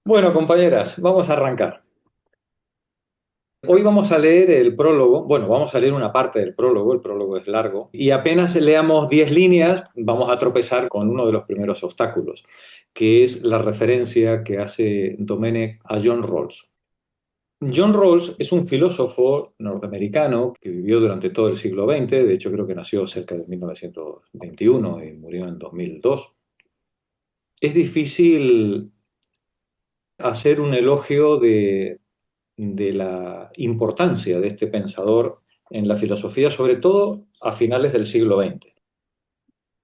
Bueno, compañeras, vamos a arrancar. Hoy vamos a leer el prólogo, bueno, vamos a leer una parte del prólogo, el prólogo es largo, y apenas leamos 10 líneas, vamos a tropezar con uno de los primeros obstáculos, que es la referencia que hace Domenech a John Rawls. John Rawls es un filósofo norteamericano que vivió durante todo el siglo XX, de hecho creo que nació cerca de 1921 y murió en 2002. Es difícil hacer un elogio de la importancia de este pensador en la filosofía, sobre todo a finales del siglo XX.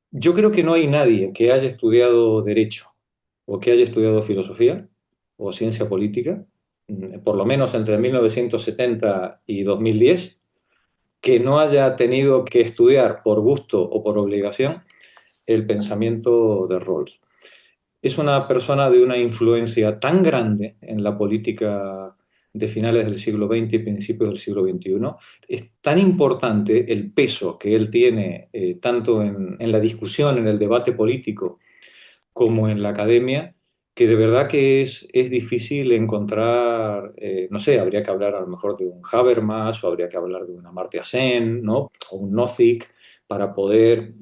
Yo creo que no hay nadie que haya estudiado derecho o que haya estudiado filosofía o ciencia política, por lo menos entre 1970 y 2010, que no haya tenido que estudiar por gusto o por obligación el pensamiento de Rawls. Es una persona de una influencia tan grande en la política de finales del siglo XX y principios del siglo XXI. Es tan importante el peso que él tiene tanto en la discusión, en el debate político, como en la academia, que de verdad que es difícil encontrar, no sé, habría que hablar a lo mejor de un Habermas o habría que hablar de un Amartya Sen, ¿no? O un Nozick, para poder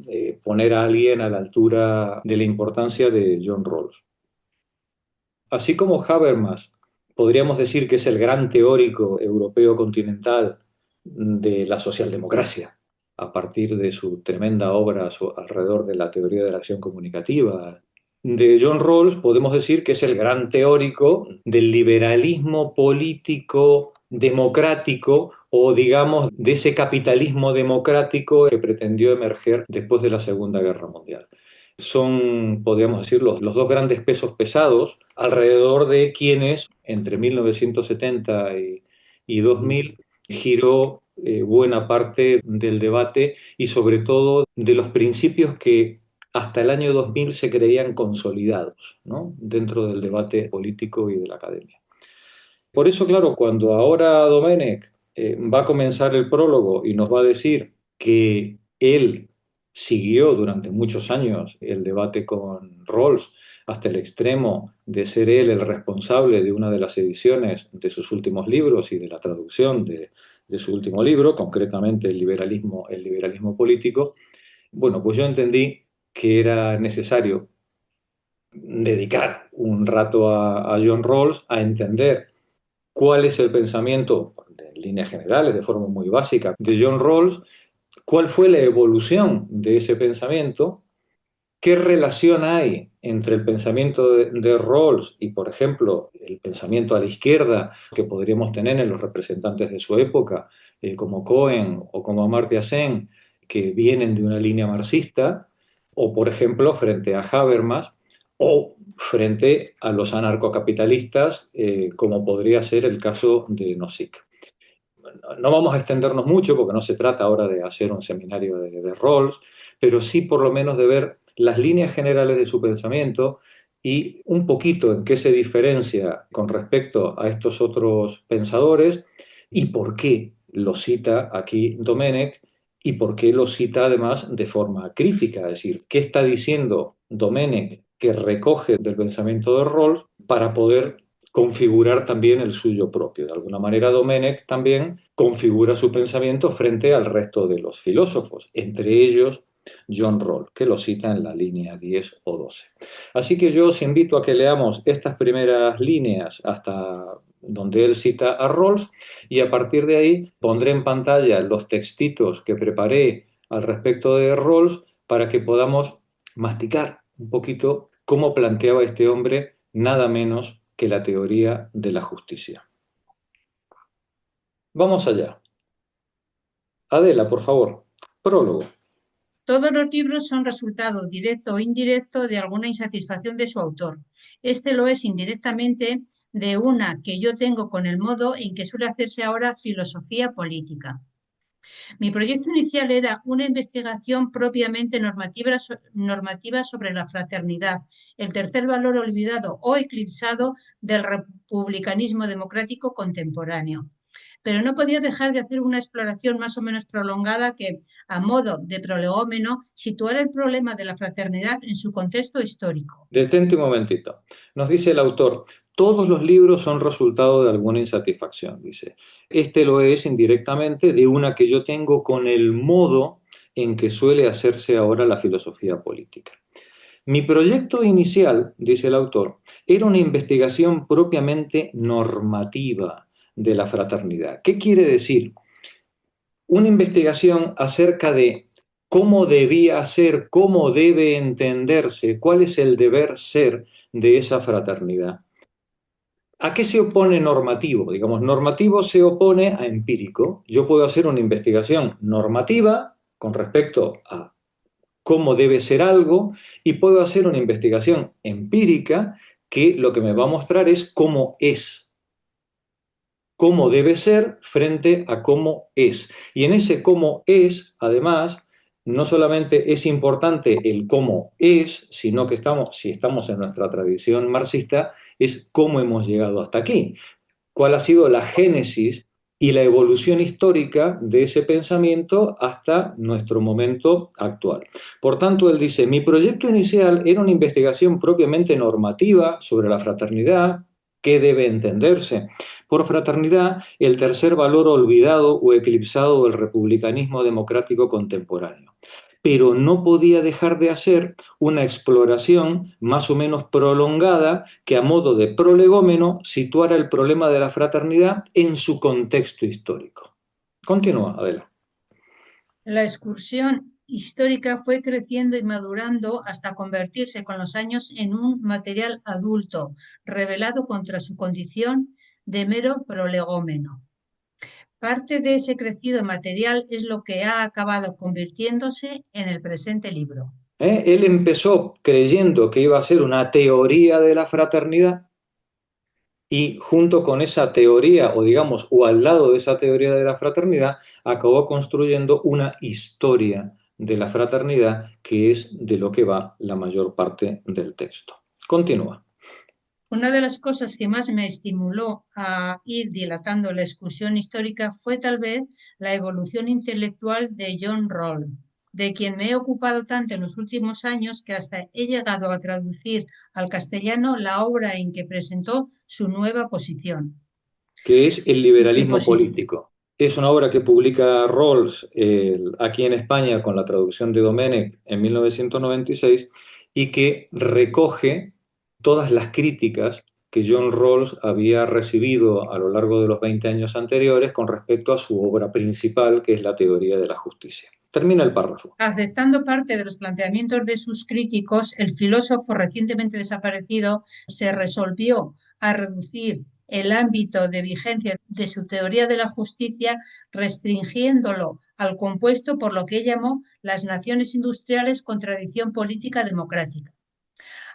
poner a alguien a la altura de la importancia de John Rawls. Así como Habermas, podríamos decir que es el gran teórico europeo continental de la socialdemocracia, a partir de su tremenda obra alrededor de la teoría de la acción comunicativa. De John Rawls podemos decir que es el gran teórico del liberalismo político democrático o digamos de ese capitalismo democrático que pretendió emerger después de la Segunda Guerra Mundial. Son, podríamos decir, los dos grandes pesos pesados alrededor de quienes entre 1970 y 2000 giró buena parte del debate y sobre todo de los principios que hasta el año 2000 se creían consolidados, ¿no? Dentro del debate político y de la academia. Por eso, claro, cuando ahora Domenech va a comenzar el prólogo y nos va a decir que él siguió durante muchos años el debate con Rawls hasta el extremo de ser él el responsable de una de las ediciones de sus últimos libros y de la traducción de su último libro, concretamente el liberalismo político, bueno, pues yo entendí que era necesario dedicar un rato a John Rawls a entender cuál es el pensamiento, en líneas generales, de forma muy básica, de John Rawls, cuál fue la evolución de ese pensamiento, qué relación hay entre el pensamiento de Rawls y, por ejemplo, el pensamiento a la izquierda que podríamos tener en los representantes de su época, como Cohen o como Amartya Sen, que vienen de una línea marxista, o, por ejemplo, frente a Habermas, o frente a los anarcocapitalistas, como podría ser el caso de Nozick. No vamos a extendernos mucho porque no se trata ahora de hacer un seminario de Rawls, pero sí por lo menos de ver las líneas generales de su pensamiento y un poquito en qué se diferencia con respecto a estos otros pensadores y por qué lo cita aquí Domenech y por qué lo cita además de forma crítica, es decir, qué está diciendo Domenech que recoge del pensamiento de Rawls para poder configurar también el suyo propio. De alguna manera, Domenech también configura su pensamiento frente al resto de los filósofos, entre ellos John Rawls, que lo cita en la línea 10 o 12. Así que yo os invito a que leamos estas primeras líneas hasta donde él cita a Rawls y a partir de ahí pondré en pantalla los textitos que preparé al respecto de Rawls para que podamos masticar un poquito cómo planteaba este hombre nada menos que la teoría de la justicia. Vamos allá. Adela, por favor. Prólogo. Todos los libros son resultado directo o indirecto de alguna insatisfacción de su autor. Este lo es indirectamente de una que yo tengo con el modo en que suele hacerse ahora filosofía política. Mi proyecto inicial era una investigación propiamente normativa sobre la fraternidad, el tercer valor olvidado o eclipsado del republicanismo democrático contemporáneo. Pero no podía dejar de hacer una exploración más o menos prolongada que, a modo de prolegómeno, situara el problema de la fraternidad en su contexto histórico. Detente un momentito. Nos dice el autor, Todos los libros son resultado de alguna insatisfacción, dice. Este lo es indirectamente de una que yo tengo con el modo en que suele hacerse ahora la filosofía política. Mi proyecto inicial, dice el autor, era una investigación propiamente normativa de la fraternidad. ¿Qué quiere decir? Una investigación acerca de cómo debía ser, cómo debe entenderse, cuál es el deber ser de esa fraternidad. ¿A qué se opone normativo? Digamos, normativo se opone a empírico. Yo puedo hacer una investigación normativa con respecto a cómo debe ser algo y puedo hacer una investigación empírica que lo que me va a mostrar es cómo debe ser frente a cómo es. Y en ese cómo es, además, no solamente es importante el cómo es, sino que si estamos en nuestra tradición marxista, es cómo hemos llegado hasta aquí, cuál ha sido la génesis y la evolución histórica de ese pensamiento hasta nuestro momento actual. Por tanto, él dice, mi proyecto inicial era una investigación propiamente normativa sobre la fraternidad, qué debe entenderse por fraternidad, el tercer valor olvidado o eclipsado del republicanismo democrático contemporáneo. Pero no podía dejar de hacer una exploración más o menos prolongada que a modo de prolegómeno situara el problema de la fraternidad en su contexto histórico. Continúa, Adela. La excursión histórica fue creciendo y madurando hasta convertirse con los años en un material adulto, revelado contra su condición de mero prolegómeno. Parte de ese crecido material es lo que ha acabado convirtiéndose en el presente libro. Él empezó creyendo que iba a ser una teoría de la fraternidad y junto con esa teoría, o digamos, o al lado de esa teoría de la fraternidad, acabó construyendo una historia de la fraternidad que es de lo que va la mayor parte del texto. Continúa. Una de las cosas que más me estimuló a ir dilatando la excursión histórica fue tal vez la evolución intelectual de John Rawls, de quien me he ocupado tanto en los últimos años que hasta he llegado a traducir al castellano la obra en que presentó su nueva posición. Que es el Mi liberalismo posición. político. Es una obra que publica Rawls aquí en España con la traducción de Domènech en 1996 y que recoge todas las críticas que John Rawls había recibido a lo largo de los 20 años anteriores con respecto a su obra principal, que es la teoría de la justicia. Termina el párrafo. Aceptando parte de los planteamientos de sus críticos, el filósofo recientemente desaparecido se resolvió a reducir el ámbito de vigencia de su teoría de la justicia, restringiéndolo al compuesto por lo que él llamó las naciones industriales con tradición política democrática.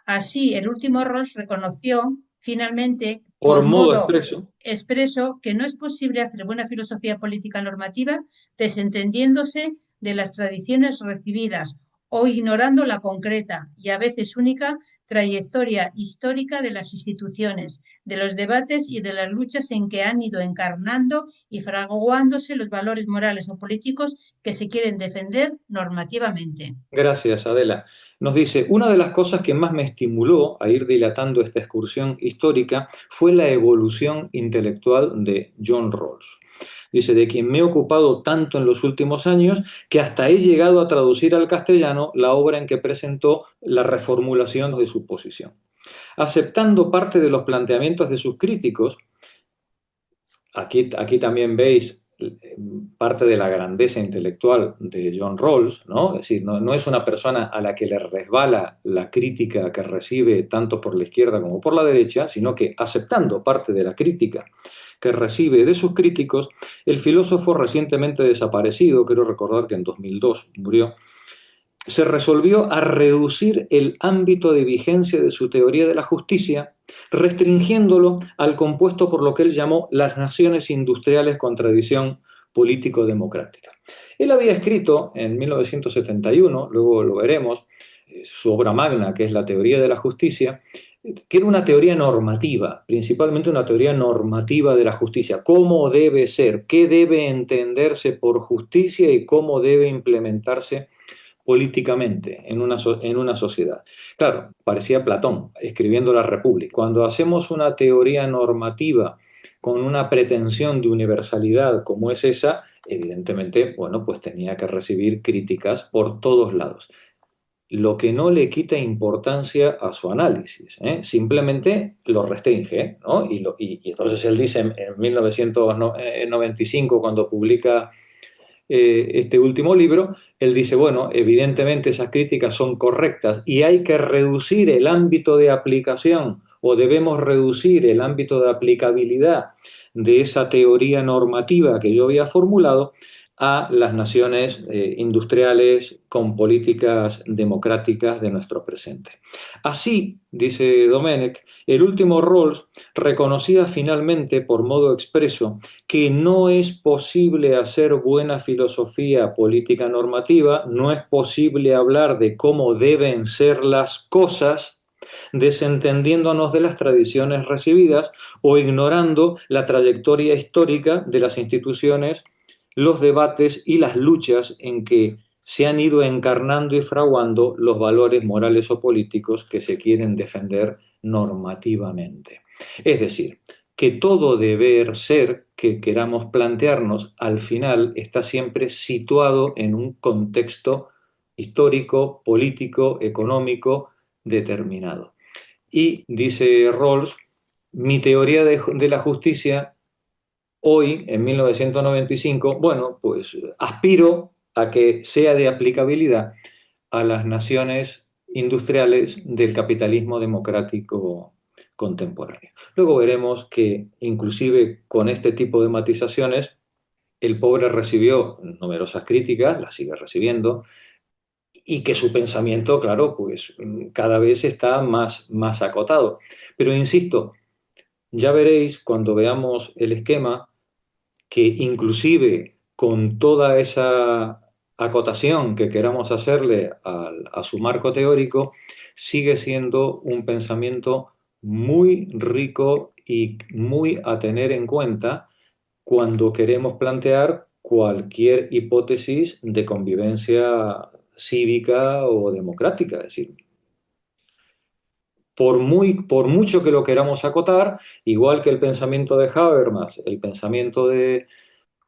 Así, el último Rawls reconoció finalmente Por por modo modo expreso, expreso que no es posible hacer buena filosofía política normativa desentendiéndose de las tradiciones recibidas o ignorando la concreta y a veces única trayectoria histórica de las instituciones, de los debates y de las luchas en que han ido encarnando y fraguándose los valores morales o políticos que se quieren defender normativamente. gracias, Adela. Nos dice, una de las cosas que más me estimuló a ir dilatando esta excursión histórica fue la evolución intelectual de John Rawls. Dice, de quien me he ocupado tanto en los últimos años que hasta he llegado a traducir al castellano la obra en que presentó la reformulación de su posición. Aceptando parte de los planteamientos de sus críticos, aquí también veis parte de la grandeza intelectual de John Rawls, ¿no? Es decir, no es una persona a la que le resbala la crítica que recibe tanto por la izquierda como por la derecha, sino que aceptando parte de la crítica que recibe de sus críticos, el filósofo recientemente desaparecido, quiero recordar que en 2002 murió, se resolvió a reducir el ámbito de vigencia de su teoría de la justicia, restringiéndolo al compuesto por lo que él llamó las naciones industriales con tradición político-democrática. Él había escrito en 1971, luego lo veremos, su obra magna, que es la teoría de la justicia, que era una teoría normativa, principalmente una teoría normativa de la justicia, cómo debe ser, qué debe entenderse por justicia y cómo debe implementarse políticamente en una sociedad. Claro, parecía Platón escribiendo la República. Cuando hacemos una teoría normativa con una pretensión de universalidad como es esa, evidentemente, bueno, pues tenía que recibir críticas por todos lados. Lo que no le quita importancia a su análisis, ¿eh? Simplemente lo restringe, ¿no? Y entonces él dice en 1995, cuando publica este último libro, él dice, bueno, evidentemente esas críticas son correctas y hay que reducir el ámbito de aplicación o debemos reducir el ámbito de aplicabilidad de esa teoría normativa que yo había formulado a las naciones industriales con políticas democráticas de nuestro presente. Así, dice Domenech, el último Rawls reconocía finalmente por modo expreso que no es posible hacer buena filosofía política normativa, no es posible hablar de cómo deben ser las cosas desentendiéndonos de las tradiciones recibidas o ignorando la trayectoria histórica de las instituciones, los debates y las luchas en que se han ido encarnando y fraguando los valores morales o políticos que se quieren defender normativamente. Es decir, que todo deber ser que queramos plantearnos al final está siempre situado en un contexto histórico, político, económico determinado. Y dice Rawls, mi teoría de la justicia hoy, en 1995, bueno, pues aspiro a que sea de aplicabilidad a las naciones industriales del capitalismo democrático contemporáneo. Luego veremos que inclusive con este tipo de matizaciones, el pobre recibió numerosas críticas, las sigue recibiendo, y que su pensamiento, claro, pues cada vez está más acotado. Pero insisto, ya veréis cuando veamos el esquema que inclusive con toda esa acotación que queramos hacerle a su marco teórico, sigue siendo un pensamiento muy rico y muy a tener en cuenta cuando queremos plantear cualquier hipótesis de convivencia cívica o democrática. Es decir, por mucho que lo queramos acotar, igual que el pensamiento de Habermas, el pensamiento de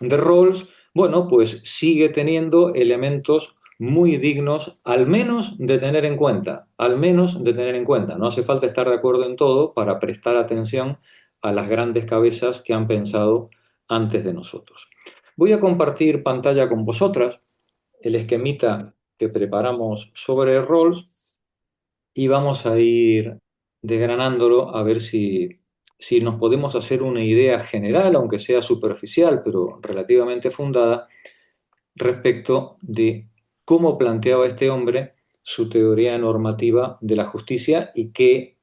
Rawls, bueno, pues sigue teniendo elementos muy dignos, al menos de tener en cuenta, al menos de tener en cuenta. No hace falta estar de acuerdo en todo para prestar atención a las grandes cabezas que han pensado antes de nosotros. Voy a compartir pantalla con vosotras el esquemita que preparamos sobre Rawls y vamos a ir desgranándolo a ver si nos podemos hacer una idea general, aunque sea superficial, pero relativamente fundada, respecto de cómo planteaba este hombre su teoría normativa de la justicia y qué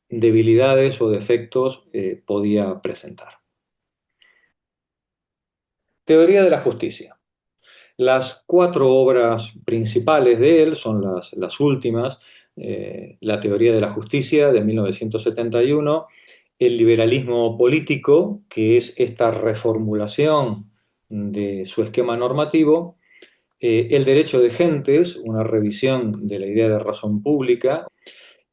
debilidades o defectos podía presentar. Teoría de la justicia. Las cuatro obras principales de él son las últimas, la teoría de la justicia de 1971, el liberalismo político, que es esta reformulación de su esquema normativo, el derecho de gentes, una revisión de la idea de razón pública,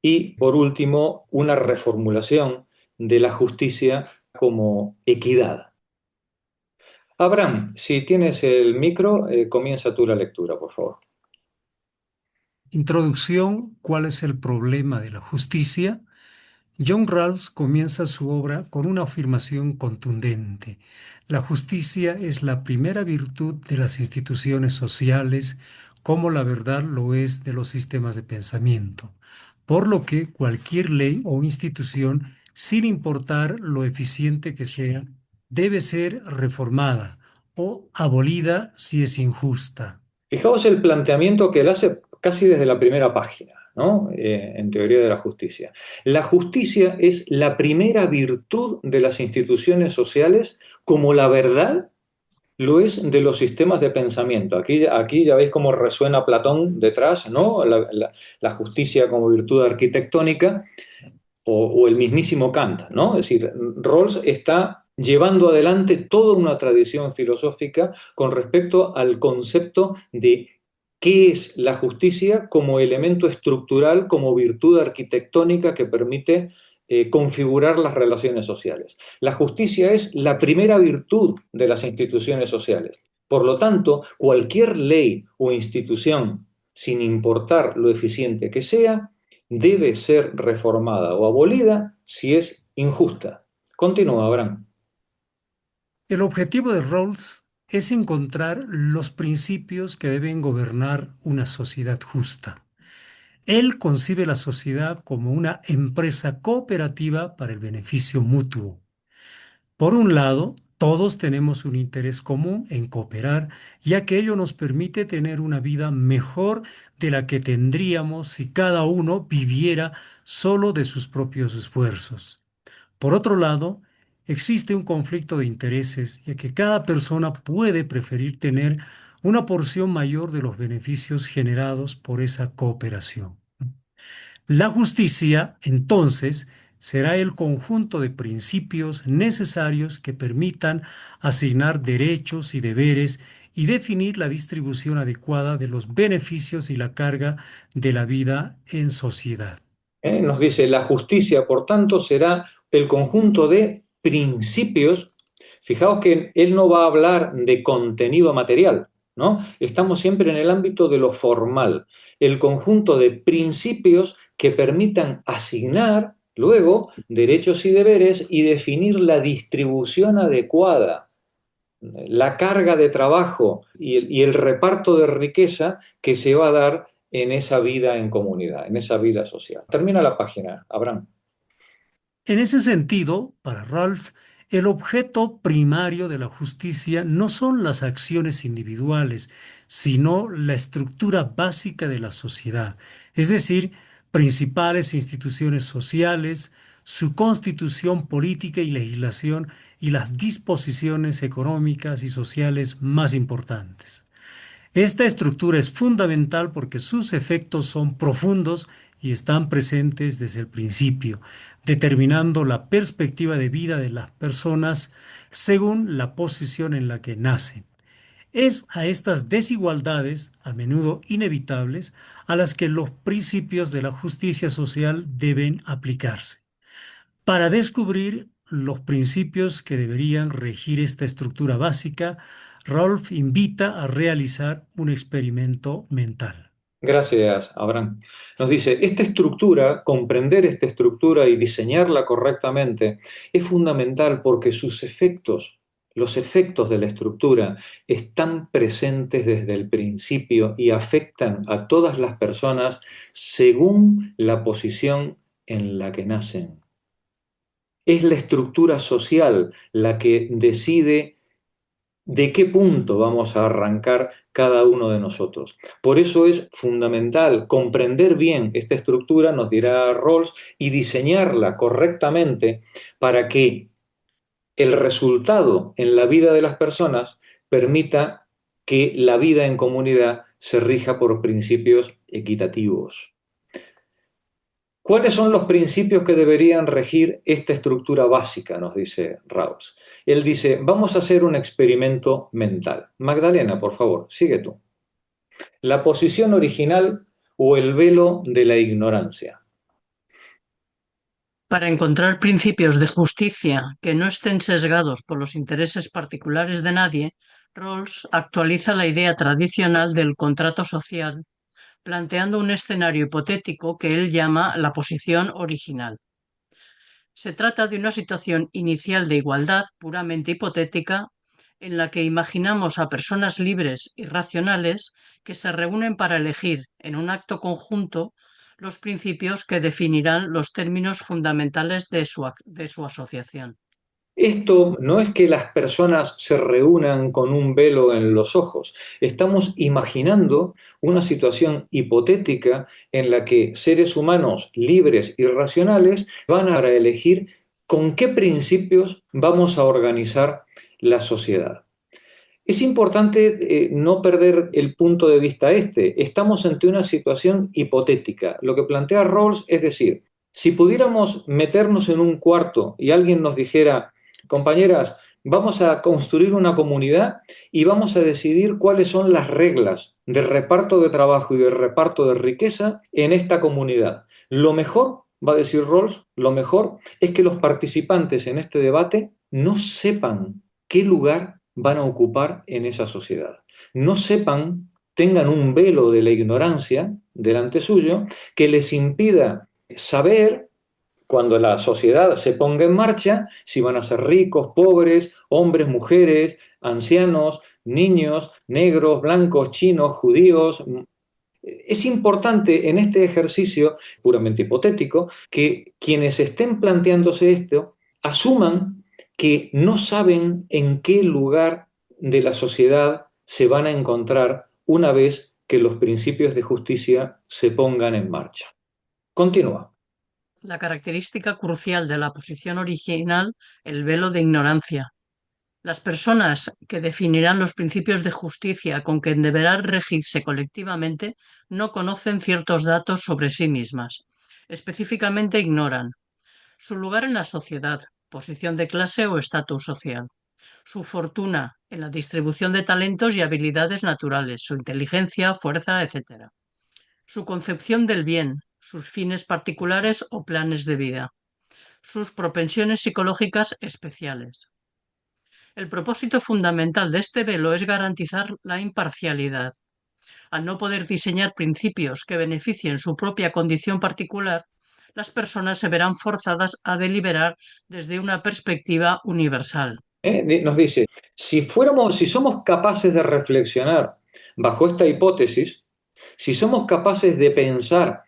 y por último, una reformulación de la justicia como equidad. Abraham, si tienes el micro, comienza tú la lectura, por favor. Introducción, ¿cuál es el problema de la justicia? John Rawls comienza su obra con una afirmación contundente. La justicia es la primera virtud de las instituciones sociales, como la verdad lo es de los sistemas de pensamiento, por lo que cualquier ley o institución, sin importar lo eficiente que sea, debe ser reformada o abolida si es injusta. Fijaos el planteamiento que él hace casi desde la primera página, ¿no? En teoría de la justicia. La justicia es la primera virtud de las instituciones sociales como la verdad lo es de los sistemas de pensamiento. Aquí ya veis cómo resuena Platón detrás, ¿no? La justicia como virtud arquitectónica o el mismísimo Kant, ¿no? Es decir, Rawls está llevando adelante toda una tradición filosófica con respecto al concepto de ¿qué es la justicia como elemento estructural, como virtud arquitectónica que permite configurar las relaciones sociales? La justicia es la primera virtud de las instituciones sociales. Por lo tanto, cualquier ley o institución, sin importar lo eficiente que sea, debe ser reformada o abolida si es injusta. Continúa, Abraham. El objetivo de Rawls es encontrar los principios que deben gobernar una sociedad justa. Él concibe la sociedad como una empresa cooperativa para el beneficio mutuo. Por un lado, todos tenemos un interés común en cooperar, ya que ello nos permite tener una vida mejor de la que tendríamos si cada uno viviera solo de sus propios esfuerzos. Por otro lado, existe un conflicto de intereses, ya que cada persona puede preferir tener una porción mayor de los beneficios generados por esa cooperación. La justicia, entonces, será el conjunto de principios necesarios que permitan asignar derechos y deberes y definir la distribución adecuada de los beneficios y la carga de la vida en sociedad. Nos dice, la justicia, por tanto, será el conjunto de principios. Fijaos que él no va a hablar de contenido material, ¿no? Estamos siempre en el ámbito de lo formal. El conjunto de principios que permitan asignar luego derechos y deberes y definir la distribución adecuada, la carga de trabajo y el reparto de riqueza que se va a dar en esa vida en comunidad, en esa vida social. Termina la página, Abraham. En ese sentido, para Rawls, el objeto primario de la justicia no son las acciones individuales, sino la estructura básica de la sociedad, es decir, principales instituciones sociales, su constitución política y legislación y las disposiciones económicas y sociales más importantes. Esta estructura es fundamental porque sus efectos son profundos y están presentes desde el principio, determinando la perspectiva de vida de las personas según la posición en la que nacen. Es a estas desigualdades, a menudo inevitables, a las que los principios de la justicia social deben aplicarse. Para descubrir los principios que deberían regir esta estructura básica, Rolf invita a realizar un experimento mental. Gracias, Abraham. Nos dice, esta estructura, comprender esta estructura y diseñarla correctamente es fundamental porque sus efectos, los efectos de la estructura, están presentes desde el principio y afectan a todas las personas según la posición en la que nacen. Es la estructura social la que decide de qué punto vamos a arrancar cada uno de nosotros. Por eso es fundamental comprender bien esta estructura, nos dirá Rawls, y diseñarla correctamente para que el resultado en la vida de las personas permita que la vida en comunidad se rija por principios equitativos. ¿Cuáles son los principios que deberían regir esta estructura básica?, nos dice Rawls. Él dice, vamos a hacer un experimento mental. Magdalena, por favor, sigue tú. La posición original o el velo de la ignorancia. Para encontrar principios de justicia que no estén sesgados por los intereses particulares de nadie, Rawls actualiza la idea tradicional del contrato social, planteando un escenario hipotético que él llama la posición original. Se trata de una situación inicial de igualdad puramente hipotética en la que imaginamos a personas libres y racionales que se reúnen para elegir en un acto conjunto los principios que definirán los términos fundamentales de su asociación. Esto no es que las personas se reúnan con un velo en los ojos. Estamos imaginando una situación hipotética en la que seres humanos libres y racionales van a elegir con qué principios vamos a organizar la sociedad. Es importante no perder el punto de vista este. Estamos ante una situación hipotética. Lo que plantea Rawls es decir, si pudiéramos meternos en un cuarto y alguien nos dijera, compañeras, vamos a construir una comunidad y vamos a decidir cuáles son las reglas de reparto de trabajo y de reparto de riqueza en esta comunidad. Lo mejor, va a decir Rawls, lo mejor es que los participantes en este debate no sepan qué lugar van a ocupar en esa sociedad. No sepan, tengan un velo de la ignorancia delante suyo que les impida saber, cuando la sociedad se ponga en marcha, si van a ser ricos, pobres, hombres, mujeres, ancianos, niños, negros, blancos, chinos, judíos. Es importante en este ejercicio puramente hipotético que quienes estén planteándose esto asuman que no saben en qué lugar de la sociedad se van a encontrar una vez que los principios de justicia se pongan en marcha. Continúa. La característica crucial de la posición original, el velo de ignorancia. Las personas que definirán los principios de justicia con que deberán regirse colectivamente no conocen ciertos datos sobre sí mismas. Específicamente ignoran su lugar en la sociedad, posición de clase o estatus social, su fortuna en la distribución de talentos y habilidades naturales, su inteligencia, fuerza, etc. Su concepción del bien, sus fines particulares o planes de vida, sus propensiones psicológicas especiales. El propósito fundamental de este velo es garantizar la imparcialidad. Al no poder diseñar principios que beneficien su propia condición particular, las personas se verán forzadas a deliberar desde una perspectiva universal. Nos dice, si somos capaces de reflexionar bajo esta hipótesis, si somos capaces de pensar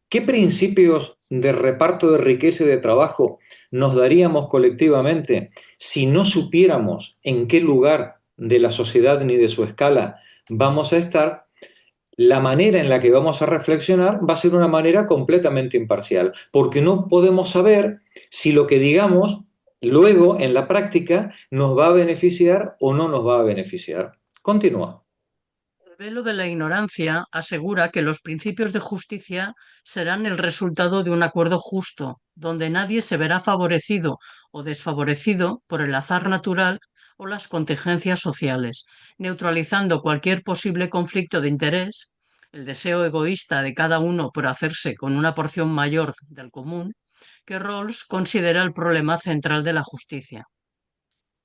qué principios de reparto de riqueza y de trabajo nos daríamos colectivamente si no supiéramos en qué lugar de la sociedad ni de su escala vamos a estar, la manera en la que vamos a reflexionar va a ser una manera completamente imparcial, porque no podemos saber si lo que digamos luego en la práctica nos va a beneficiar o no nos va a beneficiar. Continúa. El velo de la ignorancia asegura que los principios de justicia serán el resultado de un acuerdo justo, donde nadie se verá favorecido o desfavorecido por el azar natural o las contingencias sociales, neutralizando cualquier posible conflicto de interés, el deseo egoísta de cada uno por hacerse con una porción mayor del común, que Rawls considera el problema central de la justicia.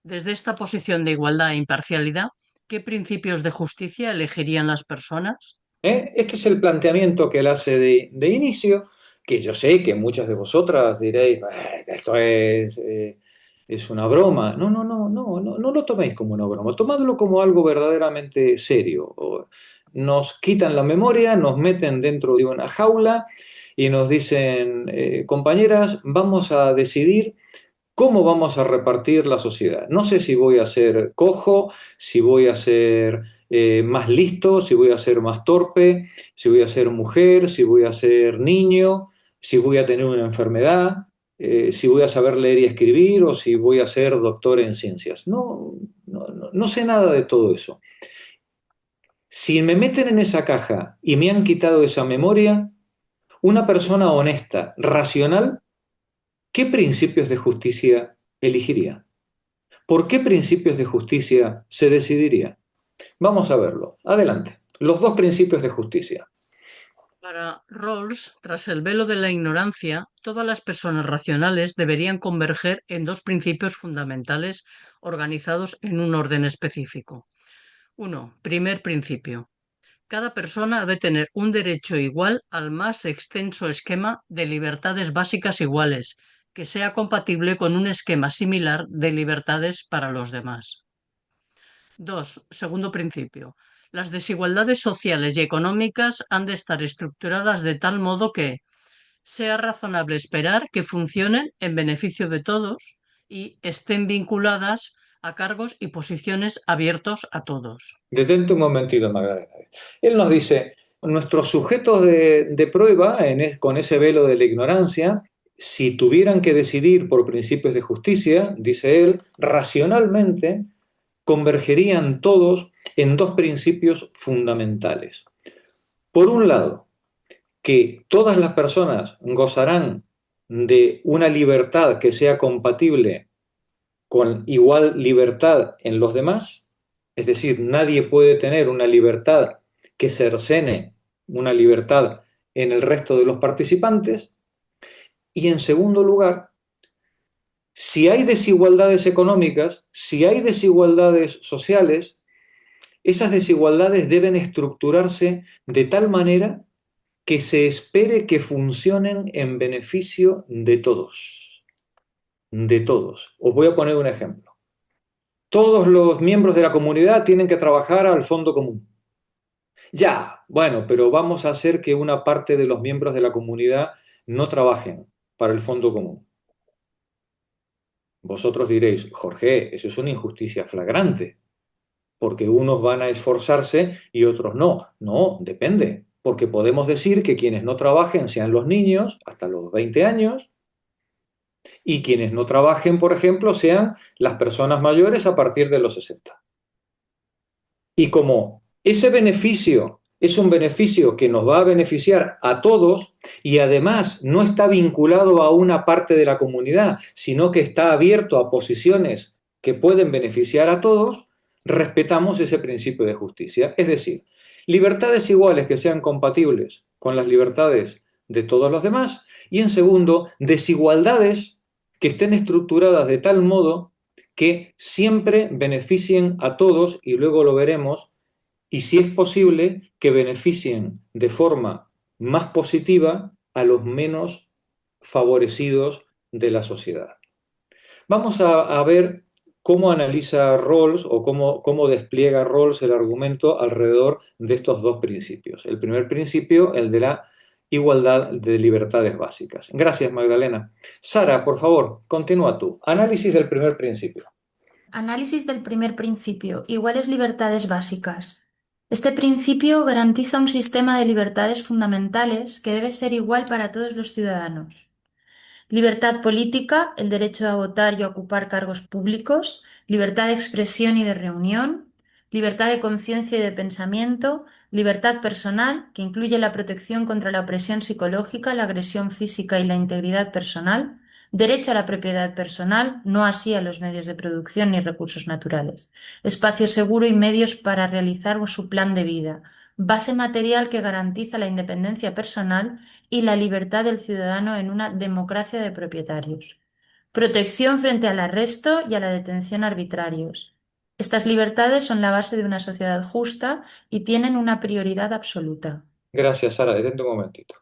Desde esta posición de igualdad e imparcialidad, ¿qué principios de justicia elegirían las personas? Este es el planteamiento que él hace de inicio, que yo sé que muchas de vosotras diréis, esto es una broma. No, no, no, no, no, no lo toméis como una broma, tomadlo como algo verdaderamente serio. Nos quitan la memoria, nos meten dentro de una jaula y nos dicen, compañeras, vamos a decidir cómo vamos a repartir la sociedad. No sé si voy a ser cojo, si voy a ser más listo, si voy a ser más torpe, si voy a ser mujer, si voy a ser niño, si voy a tener una enfermedad, si voy a saber leer y escribir o si voy a ser doctor en ciencias. No sé nada de todo eso. Si me meten en esa caja y me han quitado esa memoria, una persona honesta, racional, ¿qué principios de justicia elegiría? ¿Por qué principios de justicia se decidiría? Vamos a verlo. Adelante. Los dos principios de justicia. Para Rawls, tras el velo de la ignorancia, todas las personas racionales deberían converger en dos principios fundamentales organizados en un orden específico. 1. Primer principio. Cada persona debe tener un derecho igual al más extenso esquema de libertades básicas iguales, que sea compatible con un esquema similar de libertades para los demás. 2. Segundo principio. Las desigualdades sociales y económicas han de estar estructuradas de tal modo que sea razonable esperar que funcionen en beneficio de todos y estén vinculadas a cargos y posiciones abiertos a todos. Detente un momentito, Magdalena. Él nos dice, nuestros sujetos de prueba, con ese velo de la ignorancia, si tuvieran que decidir por principios de justicia, dice él, racionalmente convergerían todos en dos principios fundamentales. Por un lado, que todas las personas gozarán de una libertad que sea compatible con igual libertad en los demás, es decir, nadie puede tener una libertad que cercene una libertad en el resto de los participantes. Y en segundo lugar, si hay desigualdades económicas, si hay desigualdades sociales, esas desigualdades deben estructurarse de tal manera que se espere que funcionen en beneficio de todos. De todos. Os voy a poner un ejemplo. Todos los miembros de la comunidad tienen que trabajar al fondo común. Ya, bueno, pero vamos a hacer que una parte de los miembros de la comunidad no trabajen para el fondo común. Vosotros diréis, Jorge, eso es una injusticia flagrante, porque unos van a esforzarse y otros no. No, depende, porque podemos decir que quienes no trabajen sean los niños hasta los 20 años y quienes no trabajen, por ejemplo, sean las personas mayores a partir de los 60. Y como ese beneficio es un beneficio que nos va a beneficiar a todos y además no está vinculado a una parte de la comunidad, sino que está abierto a posiciones que pueden beneficiar a todos, respetamos ese principio de justicia. Es decir, libertades iguales que sean compatibles con las libertades de todos los demás y, en segundo, desigualdades que estén estructuradas de tal modo que siempre beneficien a todos, y luego lo veremos, y si es posible, que beneficien de forma más positiva a los menos favorecidos de la sociedad. Vamos a ver cómo analiza Rawls o cómo despliega Rawls el argumento alrededor de estos dos principios. El primer principio, el de la igualdad de libertades básicas. Gracias, Magdalena. Sara, por favor, continúa tú. Análisis del primer principio. Análisis del primer principio. Iguales libertades básicas. Este principio garantiza un sistema de libertades fundamentales que debe ser igual para todos los ciudadanos. Libertad política, el derecho a votar y a ocupar cargos públicos, libertad de expresión y de reunión, libertad de conciencia y de pensamiento, libertad personal, que incluye la protección contra la opresión psicológica, la agresión física y la integridad personal, derecho a la propiedad personal, no así a los medios de producción ni recursos naturales, espacio seguro y medios para realizar su plan de vida, base material que garantiza la independencia personal y la libertad del ciudadano en una democracia de propietarios. Protección frente al arresto y a la detención arbitrarios. Estas libertades son la base de una sociedad justa y tienen una prioridad absoluta. Gracias, Sara. Detente un momentito.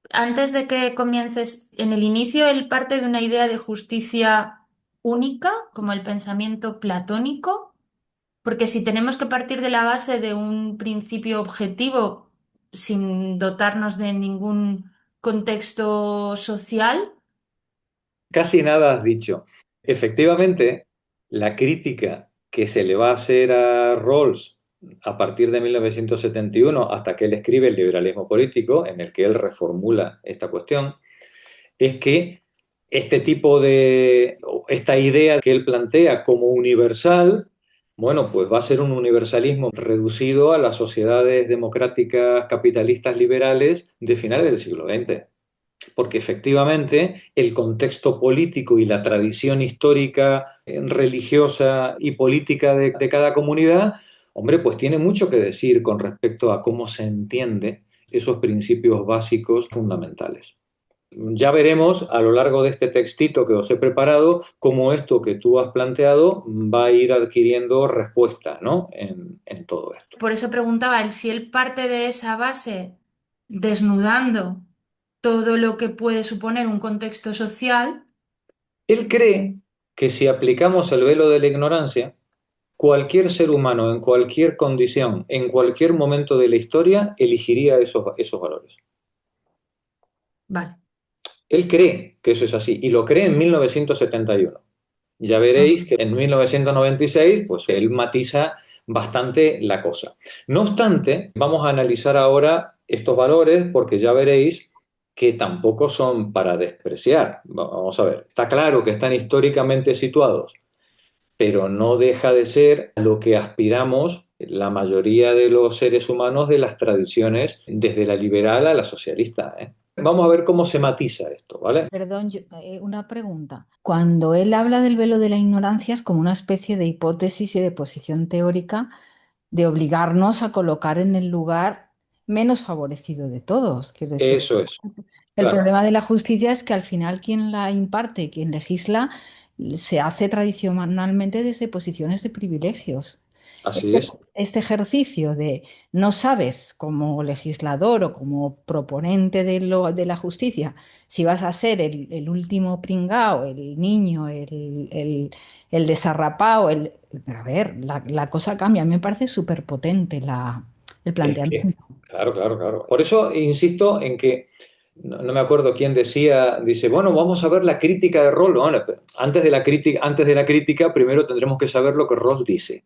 Antes de que comiences, en el inicio él parte de una idea de justicia única, como el pensamiento platónico, porque si tenemos que partir de la base de un principio objetivo sin dotarnos de ningún contexto social. Casi nada has dicho. Efectivamente, la crítica que se le va a hacer a Rawls a partir de 1971 hasta que él escribe El liberalismo político, en el que él reformula esta cuestión, es que esta idea que él plantea como universal, bueno, pues va a ser un universalismo reducido a las sociedades democráticas capitalistas liberales de finales del siglo XX. Porque efectivamente el contexto político y la tradición histórica, religiosa y política de cada comunidad, hombre, pues tiene mucho que decir con respecto a cómo se entiende esos principios básicos fundamentales. Ya veremos a lo largo de este textito que os he preparado cómo esto que tú has planteado va a ir adquiriendo respuesta, ¿no? en todo esto. Por eso preguntaba si él parte de esa base desnudando todo lo que puede suponer un contexto social. Él cree que si aplicamos el velo de la ignorancia, cualquier ser humano en cualquier condición, en cualquier momento de la historia, elegiría esos valores. Vale. Él cree que eso es así y lo cree en 1971. Ya veréis que en 1996, pues él matiza bastante la cosa. No obstante, vamos a analizar ahora estos valores porque ya veréis que tampoco son para despreciar. Vamos a ver, está claro que están históricamente situados, pero no deja de ser lo que aspiramos la mayoría de los seres humanos de las tradiciones, desde la liberal a la socialista, ¿eh? Vamos a ver cómo se matiza esto, ¿vale? Perdón, una pregunta. Cuando él habla del velo de la ignorancia es como una especie de hipótesis y de posición teórica de obligarnos a colocar en el lugar menos favorecido de todos. Quiero decir, Eso es, el claro, problema de la justicia es que al final quien la imparte, quien legisla, se hace tradicionalmente desde posiciones de privilegios. así Este, es. este ejercicio de no sabes como legislador o como proponente de la justicia si vas a ser el último pringao, el niño, el desarrapado, a ver, la cosa cambia. A mí me parece súper potente el Es que, planteamiento. claro, claro, claro. Por eso insisto en que, no me acuerdo quién decía, dice, bueno, vamos a ver la crítica de Rawls. Bueno, pero antes de la crítica, primero tendremos que saber lo que Rawls dice.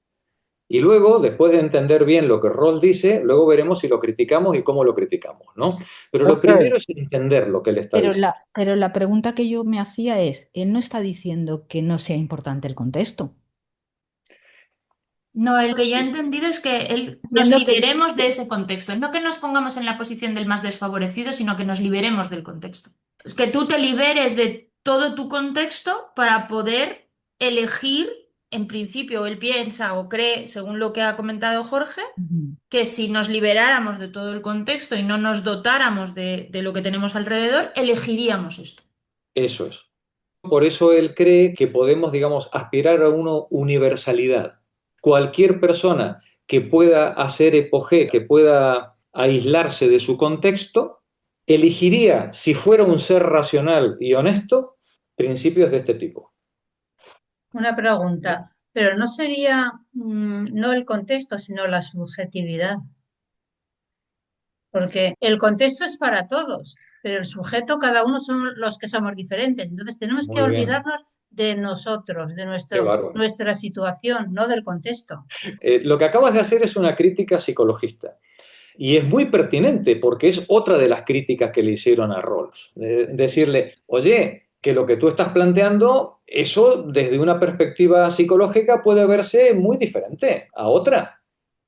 Y luego, después de entender bien lo que Rawls dice, luego veremos si lo criticamos y cómo lo criticamos, ¿no? Pero lo Ok. primero es entender lo que él está Pero diciendo. la pregunta que yo me hacía es, él no está diciendo que no sea importante el contexto. No, el que yo he entendido es que nos Entiendo que liberemos de ese contexto. No que nos pongamos en la posición del más desfavorecido, sino que nos liberemos del contexto. Es que tú te liberes de todo tu contexto para poder elegir, en principio, él piensa o cree, según lo que ha comentado Jorge, Ujú. que si nos liberáramos de todo el contexto y no nos dotáramos de lo que tenemos alrededor, elegiríamos esto. Eso es. Por eso él cree que podemos, digamos, aspirar a una universalidad. Cualquier persona que pueda hacer epogé, que pueda aislarse de su contexto, elegiría, si fuera un ser racional y honesto, principios de este tipo. Una pregunta, pero no sería no el contexto, sino la subjetividad, porque el contexto es para todos, pero el sujeto, cada uno son los que somos diferentes. Entonces tenemos que Muy bien, olvidarnos de nosotros, de qué bárbaro. nuestra situación, no del contexto. Lo que acabas de hacer es una crítica psicologista. Y es muy pertinente porque es otra de las críticas que le hicieron a Rawls. Decirle, oye, que lo que tú estás planteando, eso desde una perspectiva psicológica puede verse muy diferente a otra.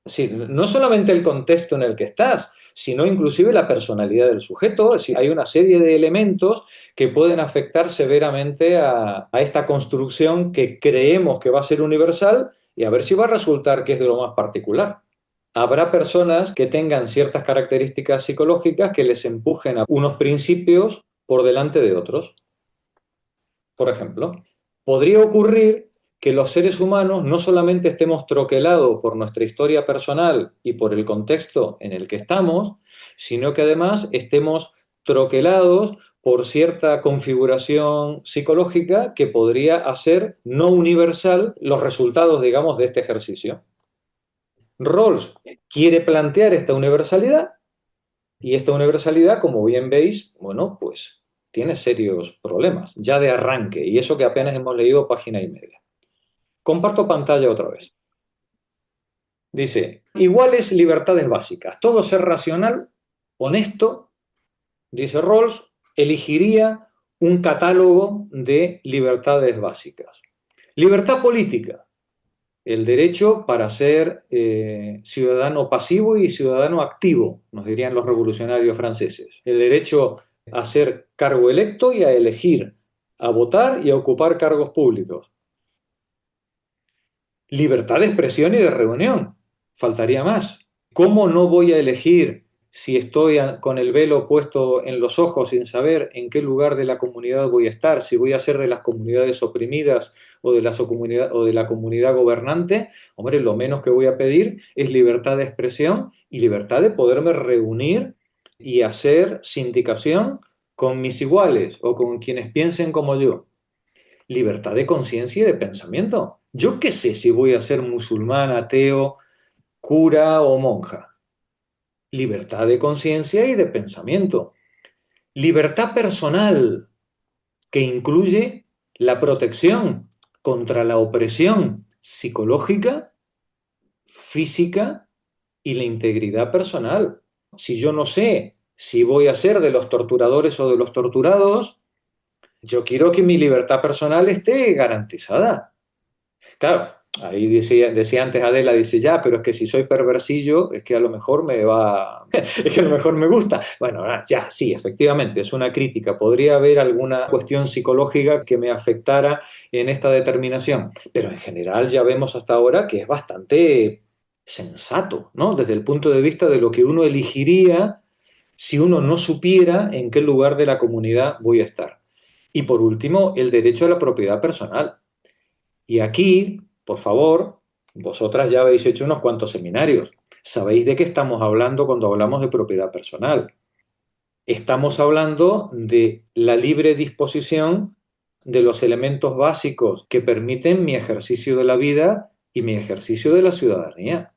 Es decir, no solamente el contexto en el que estás, sino inclusive la personalidad del sujeto. Es decir, hay una serie de elementos que pueden afectar severamente a esta construcción que creemos que va a ser universal y a ver si va a resultar que es de lo más particular. Habrá personas que tengan ciertas características psicológicas que les empujen a unos principios por delante de otros. Por ejemplo, podría ocurrir que los seres humanos no solamente estemos troquelados por nuestra historia personal y por el contexto en el que estamos, sino que además estemos troquelados por cierta configuración psicológica que podría hacer no universal los resultados, digamos, de este ejercicio. Rawls quiere plantear esta universalidad y esta universalidad, como bien veis, bueno, pues tiene serios problemas ya de arranque y eso que apenas hemos leído página y media. Comparto pantalla otra vez. Dice, iguales libertades básicas. Todo ser racional, honesto, dice Rawls, elegiría un catálogo de libertades básicas. Libertad política. El derecho para ser ciudadano pasivo y ciudadano activo, nos dirían los revolucionarios franceses. El derecho a ser cargo electo y a elegir, a votar y a ocupar cargos públicos. Libertad de expresión y de reunión. Faltaría más. ¿Cómo no voy a elegir si estoy con el velo puesto en los ojos sin saber en qué lugar de la comunidad voy a estar? Si voy a ser de las comunidades oprimidas o de la comunidad gobernante. Hombre, lo menos que voy a pedir es libertad de expresión y libertad de poderme reunir y hacer sindicación con mis iguales o con quienes piensen como yo. Libertad de conciencia y de pensamiento. Yo qué sé si voy a ser musulmán, ateo, cura o monja. Libertad de conciencia y de pensamiento. Libertad personal, que incluye la protección contra la opresión psicológica, física y la integridad personal. Si yo no sé si voy a ser de los torturadores o de los torturados, yo quiero que mi libertad personal esté garantizada. Claro, Ahí decía antes Adela, dice, ya, pero es que si soy perversillo, es que a lo mejor me va, es que a lo mejor me gusta. Bueno, ya, sí, efectivamente, es una crítica. Podría haber alguna cuestión psicológica que me afectara en esta determinación, pero en general ya vemos hasta ahora que es bastante sensato, ¿no? Desde el punto de vista de lo que uno elegiría si uno no supiera en qué lugar de la comunidad voy a estar. Y por último, el derecho a la propiedad personal. Y aquí, por favor, vosotras ya habéis hecho unos cuantos seminarios. ¿Sabéis de qué estamos hablando cuando hablamos de propiedad personal? Estamos hablando de la libre disposición de los elementos básicos que permiten mi ejercicio de la vida y mi ejercicio de la ciudadanía.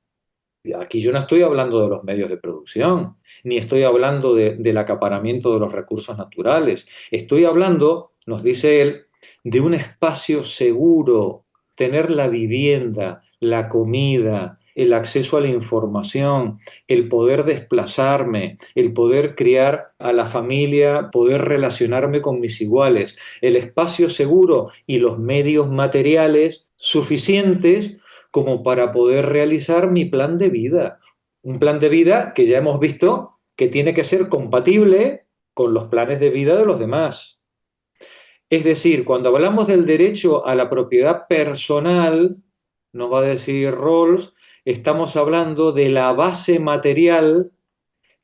Aquí yo no estoy hablando de los medios de producción, ni estoy hablando del acaparamiento de los recursos naturales. Estoy hablando, nos dice él, de un espacio seguro, tener la vivienda, la comida, el acceso a la información, el poder desplazarme, el poder criar a la familia, poder relacionarme con mis iguales, el espacio seguro y los medios materiales suficientes como para poder realizar mi plan de vida. Un plan de vida que ya hemos visto que tiene que ser compatible con los planes de vida de los demás. Es decir, cuando hablamos del derecho a la propiedad personal, nos va a decir Rawls, estamos hablando de la base material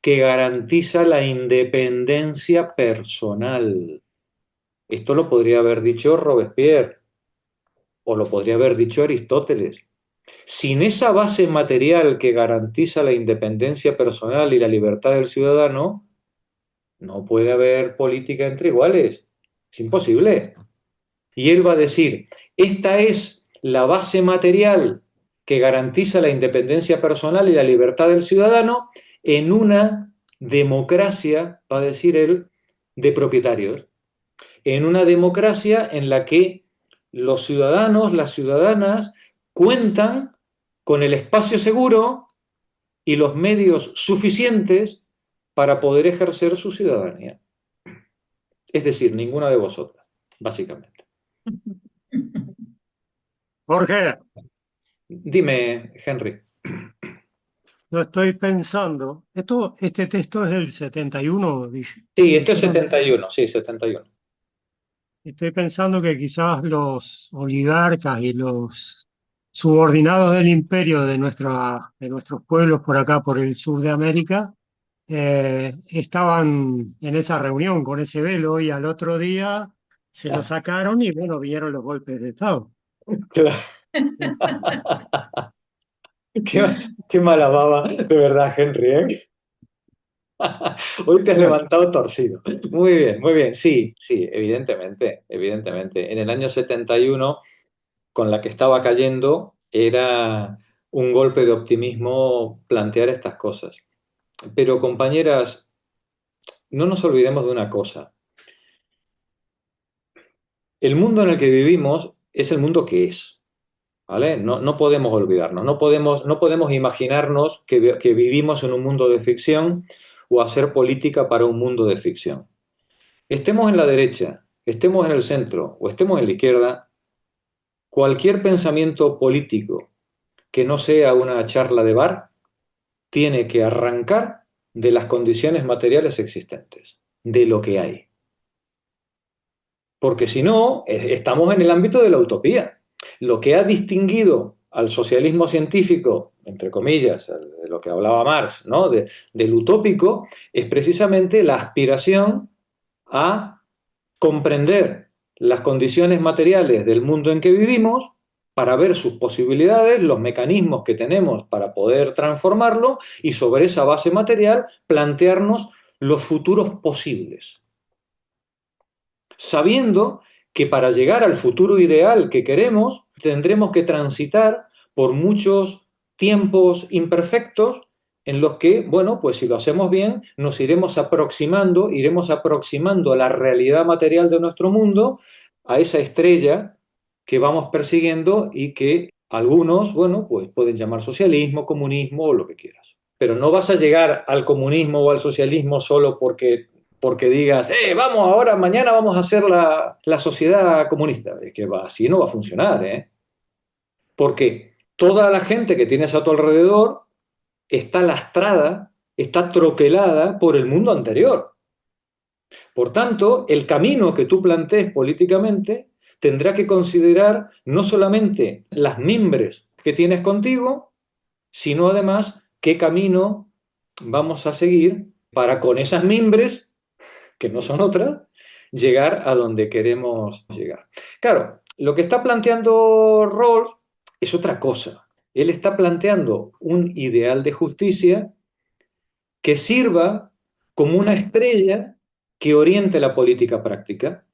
que garantiza la independencia personal. Esto lo podría haber dicho Robespierre o lo podría haber dicho Aristóteles. Sin esa base material que garantiza la independencia personal y la libertad del ciudadano, no puede haber política entre iguales. Es imposible. Y él va a decir, esta es la base material que garantiza la independencia personal y la libertad del ciudadano en una democracia, va a decir él, de propietarios. En una democracia en la que los ciudadanos, las ciudadanas, cuentan con el espacio seguro y los medios suficientes para poder ejercer su ciudadanía. Es decir, ninguna de vosotras, básicamente. Jorge, Dime, Henry. yo estoy pensando, este texto es del 71, Sí, este es dijeron. 71, sí, 71. Estoy pensando que quizás los oligarcas y los subordinados del imperio de nuestros pueblos por acá, por el sur de América, estaban en esa reunión con ese velo y al otro día se lo sacaron y bueno, vieron los golpes de Estado. Claro. Qué mala baba, de verdad, Henry, ¿eh? Hoy te has levantado torcido. Muy bien. Sí, sí, evidentemente, evidentemente. En el año 71, con la que estaba cayendo, era un golpe de optimismo plantear estas cosas. Pero, compañeras, no nos olvidemos de una cosa. El mundo en el que vivimos es el mundo que es, ¿vale? No podemos olvidarnos, no podemos imaginarnos que vivimos en un mundo de ficción o hacer política para un mundo de ficción. Estemos en la derecha, estemos en el centro o estemos en la izquierda, cualquier pensamiento político que no sea una charla de bar tiene que arrancar de las condiciones materiales existentes, de lo que hay. Porque si no, estamos en el ámbito de la utopía. Lo que ha distinguido al socialismo científico, entre comillas, de lo que hablaba Marx, ¿no? Del utópico, es precisamente la aspiración a comprender las condiciones materiales del mundo en que vivimos para ver sus posibilidades, los mecanismos que tenemos para poder transformarlo y sobre esa base material plantearnos los futuros posibles. Sabiendo que para llegar al futuro ideal que queremos tendremos que transitar por muchos tiempos imperfectos en los que, bueno, pues si lo hacemos bien, nos iremos aproximando a la realidad material de nuestro mundo, a esa estrella que vamos persiguiendo y que algunos, bueno, pues pueden llamar socialismo, comunismo o lo que quieras. Pero no vas a llegar al comunismo o al socialismo solo porque digas, vamos, ahora, mañana vamos a hacer la sociedad comunista. Es que así no va a funcionar, ¿eh? porque toda la gente que tienes a tu alrededor está lastrada, está troquelada por el mundo anterior. Por tanto, el camino que tú plantees políticamente tendrá que considerar no solamente las mimbres que tienes contigo, sino además qué camino vamos a seguir para con esas mimbres, que no son otras, llegar a donde queremos llegar. Claro, lo que está planteando Rawls es otra cosa. Él está planteando un ideal de justicia que sirva como una estrella que oriente la política práctica.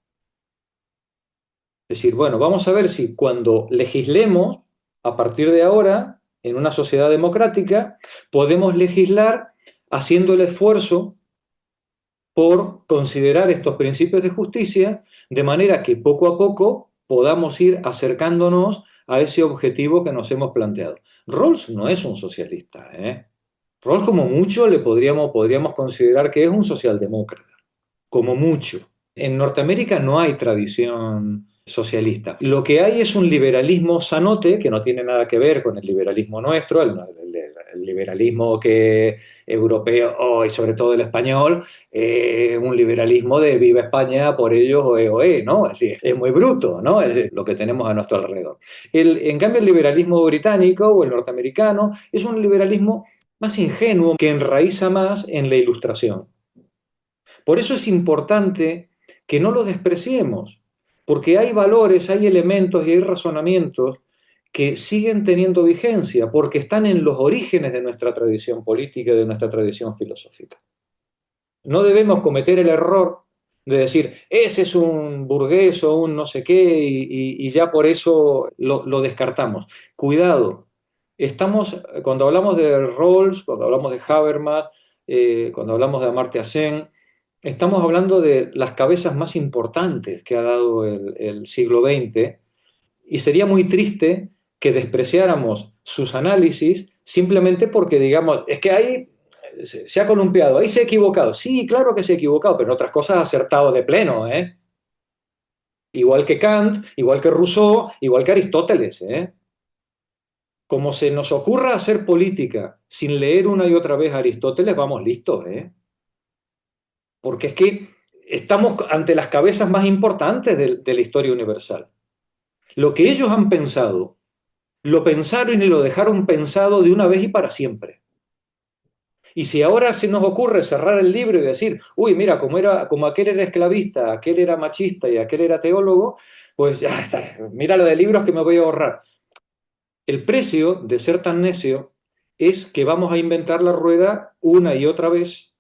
Es decir, bueno, vamos a ver si cuando legislemos, a partir de ahora, en una sociedad democrática, podemos legislar haciendo el esfuerzo por considerar estos principios de justicia, de manera que poco a poco podamos ir acercándonos a ese objetivo que nos hemos planteado. Rawls no es un socialista, ¿eh? Rawls, como mucho, podríamos considerar que es un socialdemócrata, como mucho. En Norteamérica no hay tradición socialista. Lo que hay es un liberalismo sanote, que no tiene nada que ver con el liberalismo nuestro, el liberalismo europeo y sobre todo el español, un liberalismo de viva España, por ellos, oe, ¿no? Es decir, es muy bruto, ¿no? Es lo que tenemos a nuestro alrededor. En cambio, el liberalismo británico o el norteamericano es un liberalismo más ingenuo, que enraiza más en la ilustración. Por eso es importante que no lo despreciemos, porque hay valores, hay elementos y hay razonamientos que siguen teniendo vigencia, porque están en los orígenes de nuestra tradición política y de nuestra tradición filosófica. No debemos cometer el error de decir, ese es un burgués o un no sé qué, y ya por eso lo descartamos. Cuidado, cuando hablamos de Rawls, cuando hablamos de Habermas, cuando hablamos de Amartya Sen, estamos hablando de las cabezas más importantes que ha dado el siglo XX, y sería muy triste que despreciáramos sus análisis simplemente porque digamos, es que ahí se ha columpiado, ahí se ha equivocado. Sí, claro que se ha equivocado, pero en otras cosas ha acertado de pleno, ¿eh? Igual que Kant, igual que Rousseau, igual que Aristóteles, ¿eh? Como se nos ocurra hacer política sin leer una y otra vez a Aristóteles, vamos listos, ¿eh? Porque es que estamos ante las cabezas más importantes de la historia universal. Lo que ellos han pensado, lo pensaron y lo dejaron pensado de una vez y para siempre. Y si ahora se nos ocurre cerrar el libro y decir, uy, mira, como aquel era esclavista, aquel era machista y aquel era teólogo, pues ya está, mira lo de libros que me voy a ahorrar. El precio de ser tan necio es que vamos a inventar la rueda una y otra vez,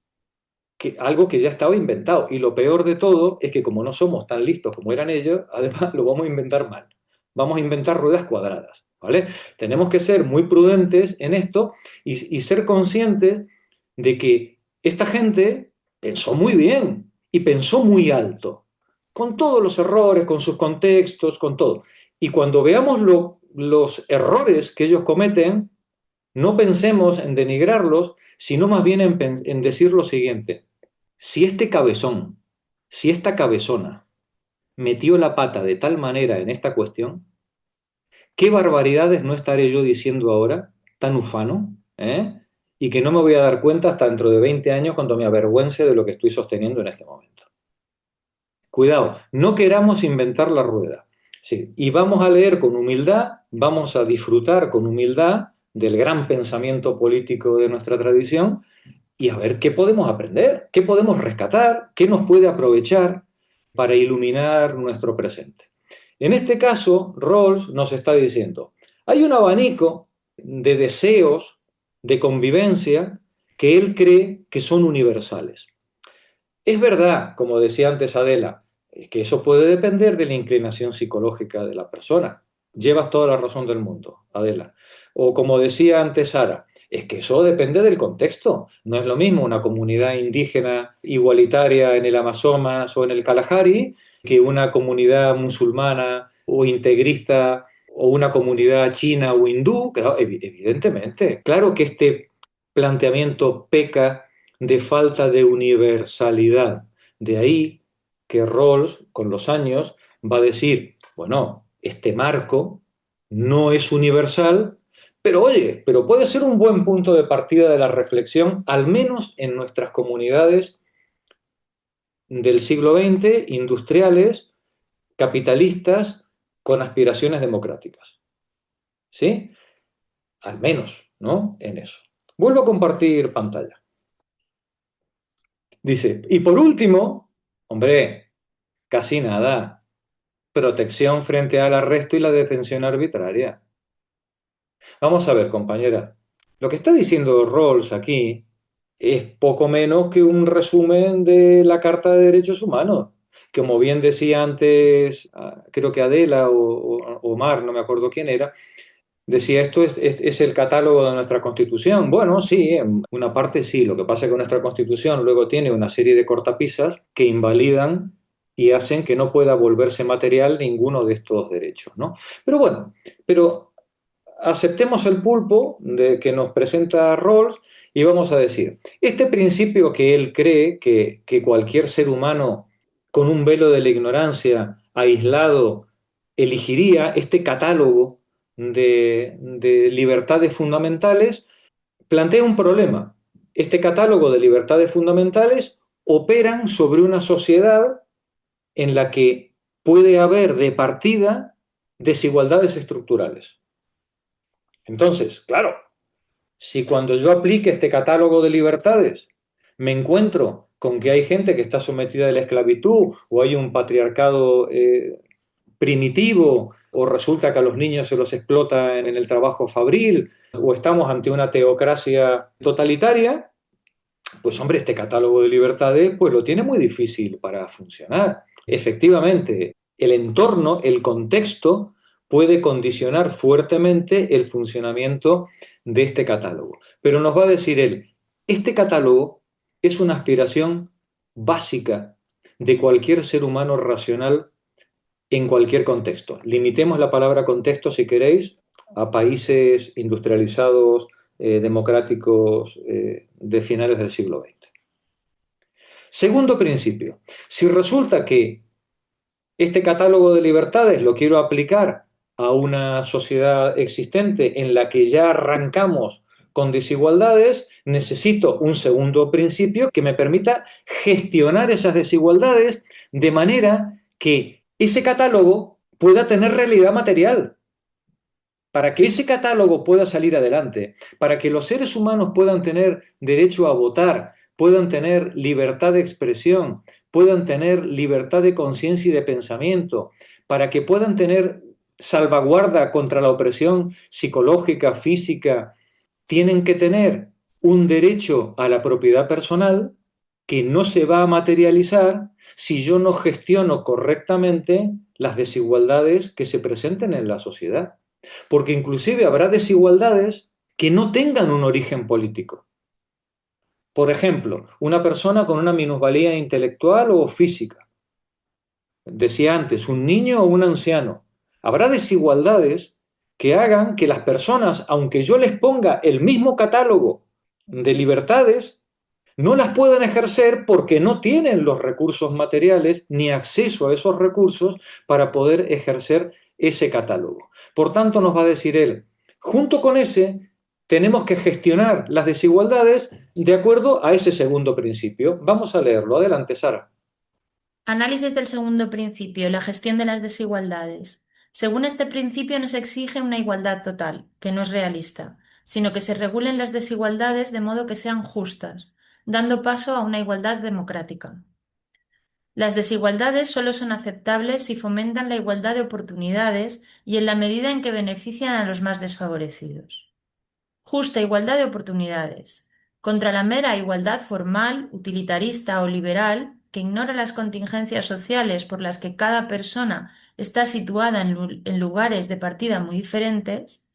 algo que ya estaba inventado. Y lo peor de todo es que como no somos tan listos como eran ellos, además lo vamos a inventar mal. Vamos a inventar ruedas cuadradas, ¿vale? Tenemos que ser muy prudentes en esto y ser conscientes de que esta gente pensó muy bien y pensó muy alto, con todos los errores, con sus contextos, con todo. Y cuando veamos los errores que ellos cometen, no pensemos en denigrarlos, sino más bien en decir lo siguiente: si este cabezón, si esta cabezona metió la pata de tal manera en esta cuestión, ¿qué barbaridades no estaré yo diciendo ahora, tan ufano, y que no me voy a dar cuenta hasta dentro de 20 años cuando me avergüence de lo que estoy sosteniendo en este momento? Cuidado, no queramos inventar la rueda. Sí, y vamos a leer con humildad, vamos a disfrutar con humildad del gran pensamiento político de nuestra tradición y a ver qué podemos aprender, qué podemos rescatar, qué nos puede aprovechar para iluminar nuestro presente. En este caso, Rawls nos está diciendo, hay un abanico de deseos de convivencia que él cree que son universales. Es verdad, como decía antes Adela, que eso puede depender de la inclinación psicológica de la persona. Llevas toda la razón del mundo, Adela. O como decía antes Sara, es que eso depende del contexto. No es lo mismo una comunidad indígena igualitaria en el Amazonas o en el Kalahari que una comunidad musulmana o integrista o una comunidad china o hindú. Claro, evidentemente. Claro que este planteamiento peca de falta de universalidad. De ahí que Rawls, con los años, va a decir, bueno, este marco no es universal, pero oye, pero puede ser un buen punto de partida de la reflexión, al menos en nuestras comunidades del siglo XX, industriales, capitalistas, con aspiraciones democráticas. ¿Sí? Al menos, ¿no? En eso. Vuelvo a compartir pantalla. Dice, y por último, hombre, casi nada, protección frente al arresto y la detención arbitraria. Vamos a ver, compañera, lo que está diciendo Rawls aquí es poco menos que un resumen de la Carta de Derechos Humanos. Como bien decía antes, creo que Adela o Omar, no me acuerdo quién era, decía, esto es el catálogo de nuestra Constitución. Bueno, sí, en una parte sí. Lo que pasa es que nuestra Constitución luego tiene una serie de cortapisas que invalidan y hacen que no pueda volverse material ninguno de estos derechos, ¿no? Pero bueno, pero aceptemos el pulpo de que nos presenta Rawls y vamos a decir, este principio que él cree que cualquier ser humano con un velo de la ignorancia, aislado, elegiría este catálogo de libertades fundamentales, plantea un problema. Este catálogo de libertades fundamentales operan sobre una sociedad en la que puede haber de partida desigualdades estructurales. Entonces, claro, si cuando yo aplique este catálogo de libertades me encuentro con que hay gente que está sometida a la esclavitud o hay un patriarcado primitivo o resulta que a los niños se los explota en el trabajo fabril o estamos ante una teocracia totalitaria, pues hombre, este catálogo de libertades pues lo tiene muy difícil para funcionar. Efectivamente, el entorno, el contexto puede condicionar fuertemente el funcionamiento de este catálogo. Pero nos va a decir él, este catálogo es una aspiración básica de cualquier ser humano racional en cualquier contexto. Limitemos la palabra contexto, si queréis, a países industrializados, democráticos de finales del siglo XX. Segundo principio, si resulta que este catálogo de libertades lo quiero aplicar a una sociedad existente en la que ya arrancamos con desigualdades, necesito un segundo principio que me permita gestionar esas desigualdades de manera que ese catálogo pueda tener realidad material. Para que ese catálogo pueda salir adelante, para que los seres humanos puedan tener derecho a votar, puedan tener libertad de expresión, puedan tener libertad de conciencia y de pensamiento, para que puedan tener salvaguarda contra la opresión psicológica, física, tienen que tener un derecho a la propiedad personal que no se va a materializar si yo no gestiono correctamente las desigualdades que se presenten en la sociedad. Porque inclusive habrá desigualdades que no tengan un origen político. Por ejemplo, una persona con una minusvalía intelectual o física. Decía antes, un niño o un anciano. Habrá desigualdades que hagan que las personas, aunque yo les ponga el mismo catálogo de libertades, no las puedan ejercer porque no tienen los recursos materiales ni acceso a esos recursos para poder ejercer ese catálogo. Por tanto, nos va a decir él, junto con ese, tenemos que gestionar las desigualdades de acuerdo a ese segundo principio. Vamos a leerlo. Adelante, Sara. Análisis del segundo principio, la gestión de las desigualdades. Según este principio no se exige una igualdad total, que no es realista, sino que se regulen las desigualdades de modo que sean justas, dando paso a una igualdad democrática. Las desigualdades solo son aceptables si fomentan la igualdad de oportunidades y en la medida en que benefician a los más desfavorecidos. Justa igualdad de oportunidades. Contra la mera igualdad formal, utilitarista o liberal, que ignora las contingencias sociales por las que cada persona está situada en lugares de partida muy diferentes,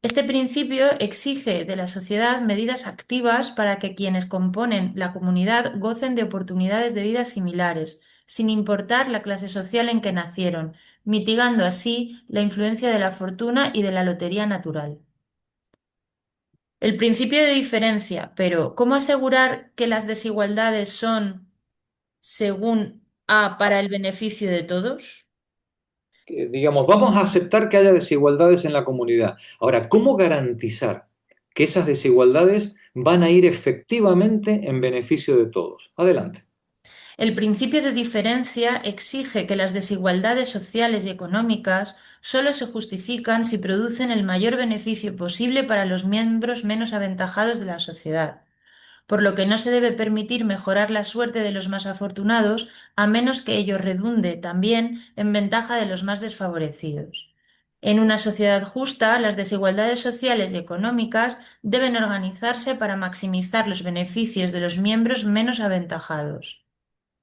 este principio exige de la sociedad medidas activas para que quienes componen la comunidad gocen de oportunidades de vida similares, sin importar la clase social en que nacieron, mitigando así la influencia de la fortuna y de la lotería natural. El principio de diferencia, pero ¿cómo asegurar que las desigualdades son, según A, para el beneficio de todos? digamos, vamos a aceptar que haya desigualdades en la comunidad. Ahora, ¿cómo garantizar que esas desigualdades van a ir efectivamente en beneficio de todos? Adelante. El principio de diferencia exige que las desigualdades sociales y económicas solo se justifican si producen el mayor beneficio posible para los miembros menos aventajados de la sociedad, por lo que no se debe permitir mejorar la suerte de los más afortunados a menos que ello redunde también en ventaja de los más desfavorecidos. En una sociedad justa, las desigualdades sociales y económicas deben organizarse para maximizar los beneficios de los miembros menos aventajados.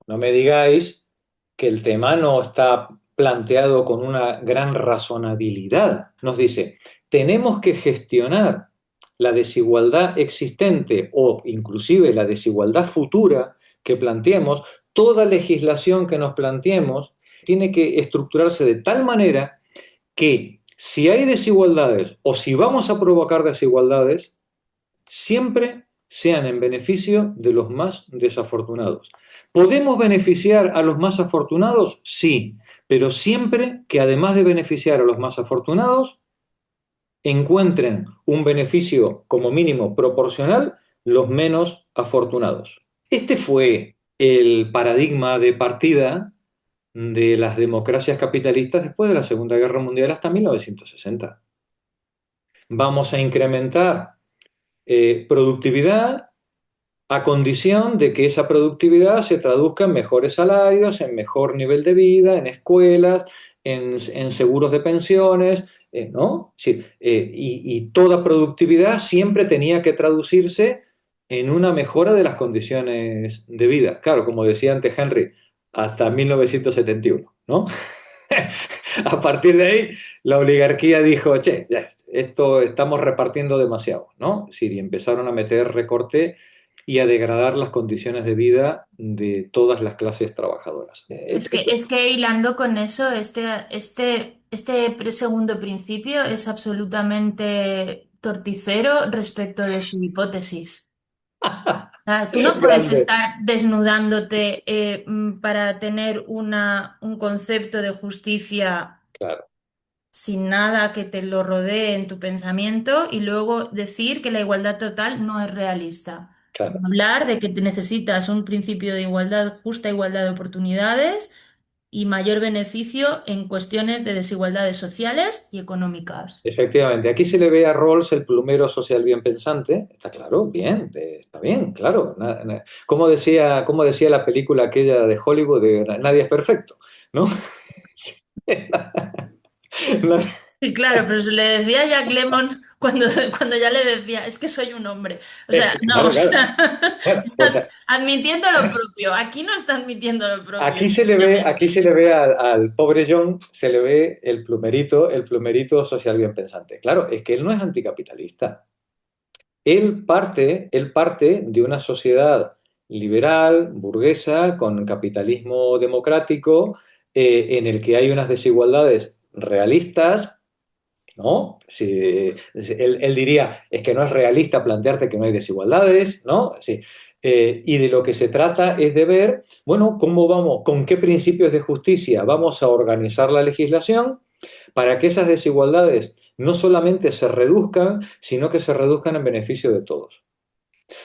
No me digáis que el tema no está planteado con una gran razonabilidad. Nos dice, tenemos que gestionar la desigualdad existente o inclusive la desigualdad futura que planteemos. Toda legislación que nos planteemos tiene que estructurarse de tal manera que si hay desigualdades o si vamos a provocar desigualdades, siempre sean en beneficio de los más desafortunados. ¿Podemos beneficiar a los más afortunados? Sí, pero siempre que además de beneficiar a los más afortunados, encuentren un beneficio como mínimo proporcional los menos afortunados. Este fue el paradigma de partida de las democracias capitalistas después de la Segunda Guerra Mundial hasta 1960. Vamos a incrementar productividad a condición de que esa productividad se traduzca en mejores salarios, en mejor nivel de vida, en escuelas, en seguros de pensiones, ¿no? Sí, y toda productividad siempre tenía que traducirse en una mejora de las condiciones de vida. Claro, como decía antes Henry, hasta 1971, ¿no? A partir de ahí, la oligarquía dijo, che, ya, esto estamos repartiendo demasiado, ¿no? Sí, y empezaron a meter recorte y a degradar las condiciones de vida de todas las clases trabajadoras. Es que hilando con eso, segundo principio es absolutamente torticero respecto de su hipótesis. Tú no puedes Grande. estar desnudándote para tener un concepto de justicia Claro, sin nada que te lo rodee en tu pensamiento y luego decir que la igualdad total no es realista. Y claro. hablar de que te necesitas un principio de igualdad, justa igualdad de oportunidades y mayor beneficio en cuestiones de desigualdades sociales y económicas. Efectivamente, aquí se le ve a Rawls el plumero social bien pensante, está claro, bien, está bien, claro. Como decía la película aquella de Hollywood de Nadie es perfecto, ¿no? Y claro, pero se le decía a Jack Lemmon cuando ya le decía, es que soy un hombre. O sea, no, Claro, o claro. sea, Bueno, pues admitiendo lo propio. Aquí no está admitiendo lo propio, aquí obviamente. se le ve al pobre John, se le ve el plumerito social bien pensante. Claro, es que él no es anticapitalista. Él parte de una sociedad liberal, burguesa, con capitalismo democrático, en el que hay unas desigualdades realistas, ¿no? Si, él diría, es que no es realista plantearte que no hay desigualdades, ¿no? Sí. Y de lo que se trata es de ver, bueno, cómo vamos, con qué principios de justicia vamos a organizar la legislación para que esas desigualdades no solamente se reduzcan, sino que se reduzcan en beneficio de todos.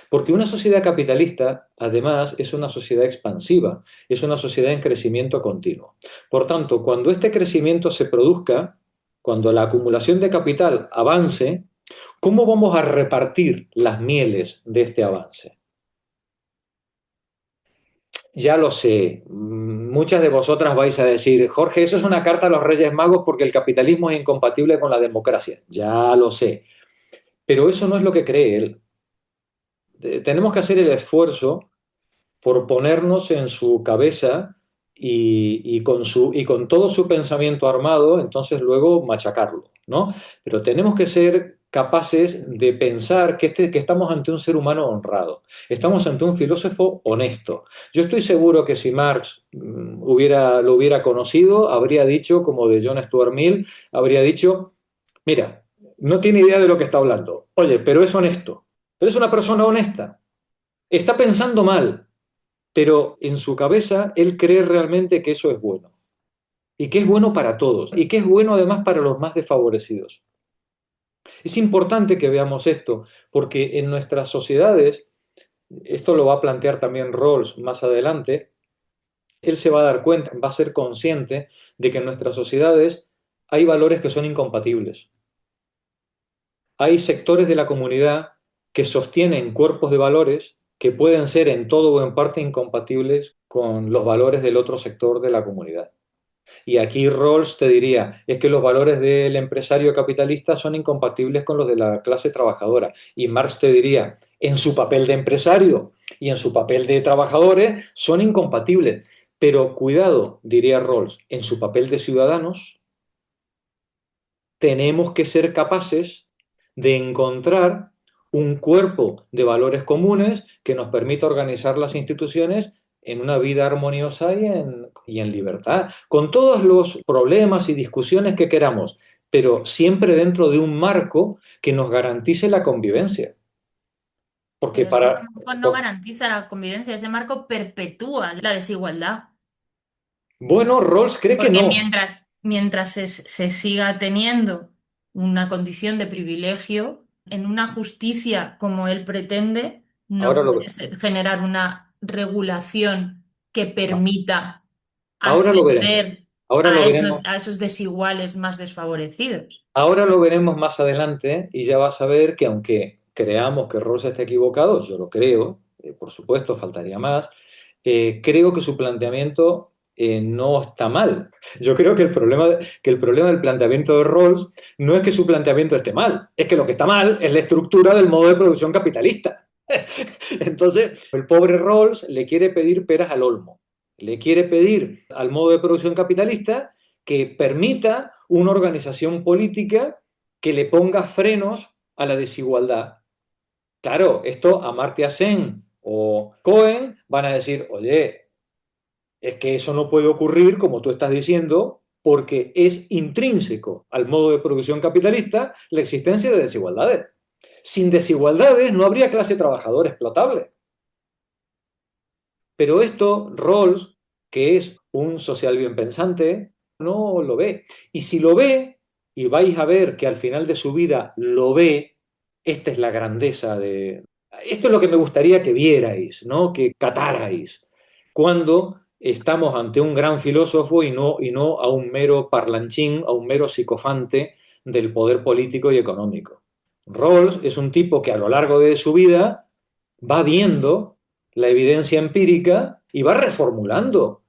Porque una sociedad capitalista, además, es una sociedad expansiva, es una sociedad en crecimiento continuo. Por tanto, cuando este crecimiento se produzca, cuando la acumulación de capital avance, ¿cómo vamos a repartir las mieles de este avance? Ya lo sé, muchas de vosotras vais a decir, Jorge, eso es una carta a los Reyes Magos porque el capitalismo es incompatible con la democracia. Ya lo sé, pero eso no es lo que cree él. Tenemos que hacer el esfuerzo por ponernos en su cabeza y con todo su pensamiento armado, entonces luego machacarlo, ¿no? Pero tenemos que ser capaces de pensar que estamos ante un ser humano honrado, estamos ante un filósofo honesto. Yo estoy seguro que si Marx lo hubiera conocido, habría dicho, como de John Stuart Mill, habría dicho, mira, no tiene idea de lo que está hablando, oye, pero es honesto, pero es una persona honesta, está pensando mal, pero en su cabeza él cree realmente que eso es bueno. y que es bueno para todos y que es bueno además para los más desfavorecidos. Es importante que veamos esto porque en nuestras sociedades, esto lo va a plantear también Rawls más adelante, él se va a dar cuenta, va a ser consciente de que en nuestras sociedades hay valores que son incompatibles. Hay sectores de la comunidad que sostienen cuerpos de valores que pueden ser en todo o en parte incompatibles con los valores del otro sector de la comunidad. Y aquí Rawls te diría, es que los valores del empresario capitalista son incompatibles con los de la clase trabajadora. Y Marx te diría, en su papel de empresario y en su papel de trabajadores son incompatibles. Pero cuidado, diría Rawls, en su papel de ciudadanos tenemos que ser capaces de encontrar un cuerpo de valores comunes que nos permita organizar las instituciones en una vida armoniosa y en libertad, con todos los problemas y discusiones que queramos, pero siempre dentro de un marco que nos garantice la convivencia. Porque Pero es que ese para... marco no garantiza la convivencia, ese marco perpetúa la desigualdad. Bueno, Rawls cree que Porque no. mientras se siga teniendo una condición de privilegio, en una justicia como él pretende, no Ahora lo, puede generar una regulación que permita ahora lo veremos. ascender Ahora lo veremos. a esos desiguales más desfavorecidos. Ahora lo veremos más adelante y ya vas a ver que aunque creamos que Rawls está equivocado, yo lo creo, por supuesto, faltaría más, creo que su planteamiento no está mal. Yo creo que el problema del planteamiento de Rawls no es que su planteamiento esté mal, es que lo que está mal es la estructura del modo de producción capitalista. Entonces, el pobre Rawls le quiere pedir peras al olmo, le quiere pedir al modo de producción capitalista que permita una organización política que le ponga frenos a la desigualdad. Claro, esto Amartya Sen o Cohen van a decir, oye, es que eso no puede ocurrir, como tú estás diciendo, porque es intrínseco al modo de producción capitalista la existencia de desigualdades. Sin desigualdades no habría clase trabajadora explotable. Pero esto, Rawls, que es un social bien pensante, no lo ve. Y si lo ve, y vais a ver que al final de su vida lo ve, esta es la grandeza de... Esto es lo que me gustaría que vierais, ¿no? Que catarais, cuando estamos ante un gran filósofo y no a un mero parlanchín, a un mero psicofante del poder político y económico. Rawls es un tipo que a lo largo de su vida va viendo la evidencia empírica y va reformulando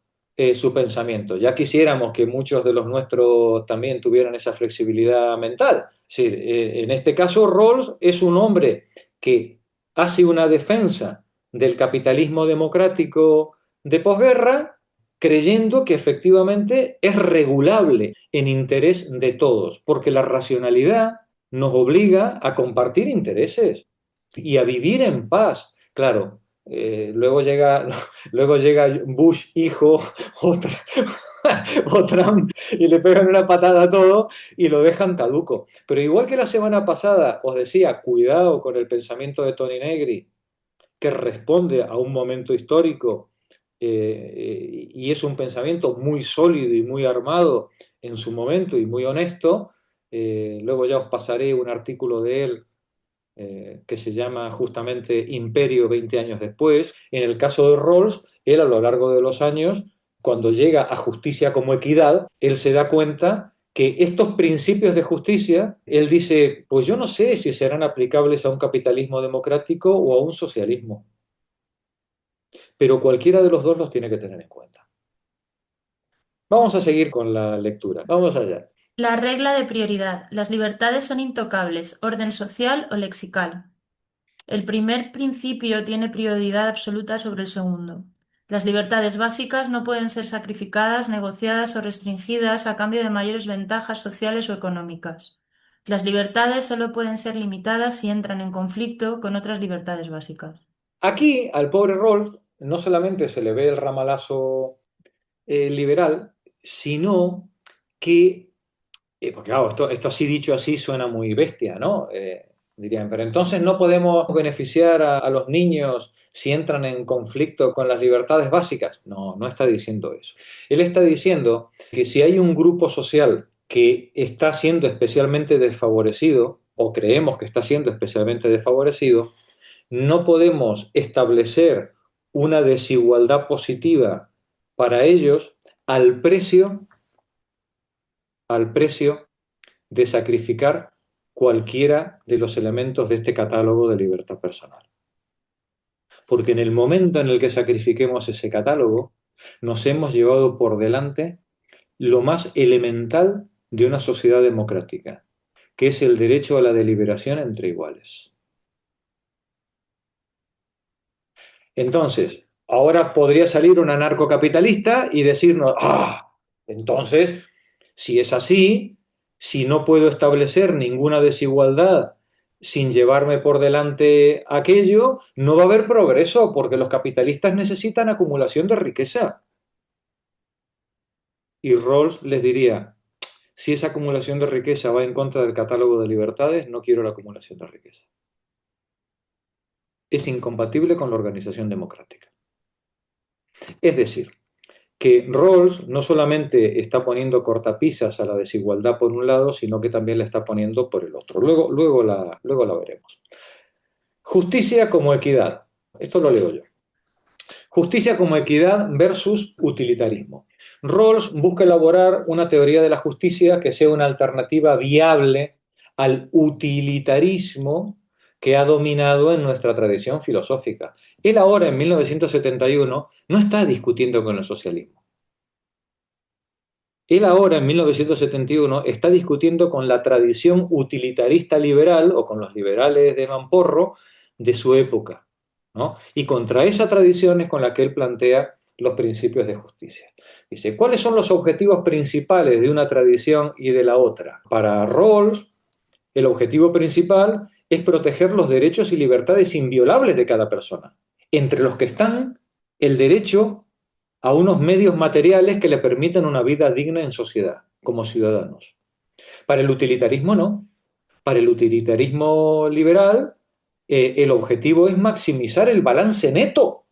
su pensamiento. Ya quisiéramos que muchos de los nuestros también tuvieran esa flexibilidad mental. Es decir, en este caso, Rawls es un hombre que hace una defensa del capitalismo democrático de posguerra, creyendo que efectivamente es regulable en interés de todos, porque la racionalidad nos obliga a compartir intereses y a vivir en paz. Claro, luego llega, luego llega Bush hijo otra, o Trump y le pegan una patada a todo y lo dejan caduco. Pero igual que la semana pasada os decía, cuidado con el pensamiento de Toni Negri, que responde a un momento histórico y es un pensamiento muy sólido y muy armado en su momento y muy honesto. Luego ya os pasaré un artículo de él que se llama justamente Imperio 20 años después. En el caso de Rawls, él a lo largo de los años, cuando llega a justicia como equidad, él se da cuenta que estos principios de justicia, él dice, pues yo no sé si serán aplicables a un capitalismo democrático o a un socialismo, pero cualquiera de los dos los tiene que tener en cuenta. Vamos a seguir con la lectura. Vamos allá. La regla de prioridad. Las libertades son intocables, orden social o lexical. El primer principio tiene prioridad absoluta sobre el segundo. Las libertades básicas no pueden ser sacrificadas, negociadas o restringidas a cambio de mayores ventajas sociales o económicas. Las libertades solo pueden ser limitadas si entran en conflicto con otras libertades básicas. Aquí al pobre Rawls no solamente se le ve el ramalazo liberal, sino que, porque claro, esto así dicho así suena muy bestia, ¿no? Dirían, pero entonces no podemos beneficiar a los niños si entran en conflicto con las libertades básicas. No, no está diciendo eso. Él está diciendo que si hay un grupo social que está siendo especialmente desfavorecido, o creemos que está siendo especialmente desfavorecido, no podemos establecer una desigualdad positiva para ellos al precio de sacrificar cualquiera de los elementos de este catálogo de libertad personal. Porque en el momento en el que sacrifiquemos ese catálogo, nos hemos llevado por delante lo más elemental de una sociedad democrática, que es el derecho a la deliberación entre iguales. Entonces, ahora podría salir un anarcocapitalista y decirnos, entonces, si es así, si no puedo establecer ninguna desigualdad sin llevarme por delante aquello, no va a haber progreso, porque los capitalistas necesitan acumulación de riqueza. Y Rawls les diría, si esa acumulación de riqueza va en contra del catálogo de libertades, no quiero la acumulación de riqueza. Es incompatible con la organización democrática. Es decir, que Rawls no solamente está poniendo cortapisas a la desigualdad por un lado, sino que también la está poniendo por el otro. Luego la veremos. Justicia como equidad. Esto lo leo yo. Justicia como equidad versus utilitarismo. Rawls busca elaborar una teoría de la justicia que sea una alternativa viable al utilitarismo que ha dominado en nuestra tradición filosófica. Él ahora, en 1971, no está discutiendo con el socialismo. Él ahora, en 1971, está discutiendo con la tradición utilitarista liberal, o con los liberales de Mamporro, de su época, ¿no? Y contra esa tradición es con la que él plantea los principios de justicia. Dice, ¿cuáles son los objetivos principales de una tradición y de la otra? Para Rawls, el objetivo principal es proteger los derechos y libertades inviolables de cada persona, entre los que están el derecho a unos medios materiales que le permitan una vida digna en sociedad, como ciudadanos. Para el utilitarismo no. Para el utilitarismo liberal, el objetivo es maximizar el balance neto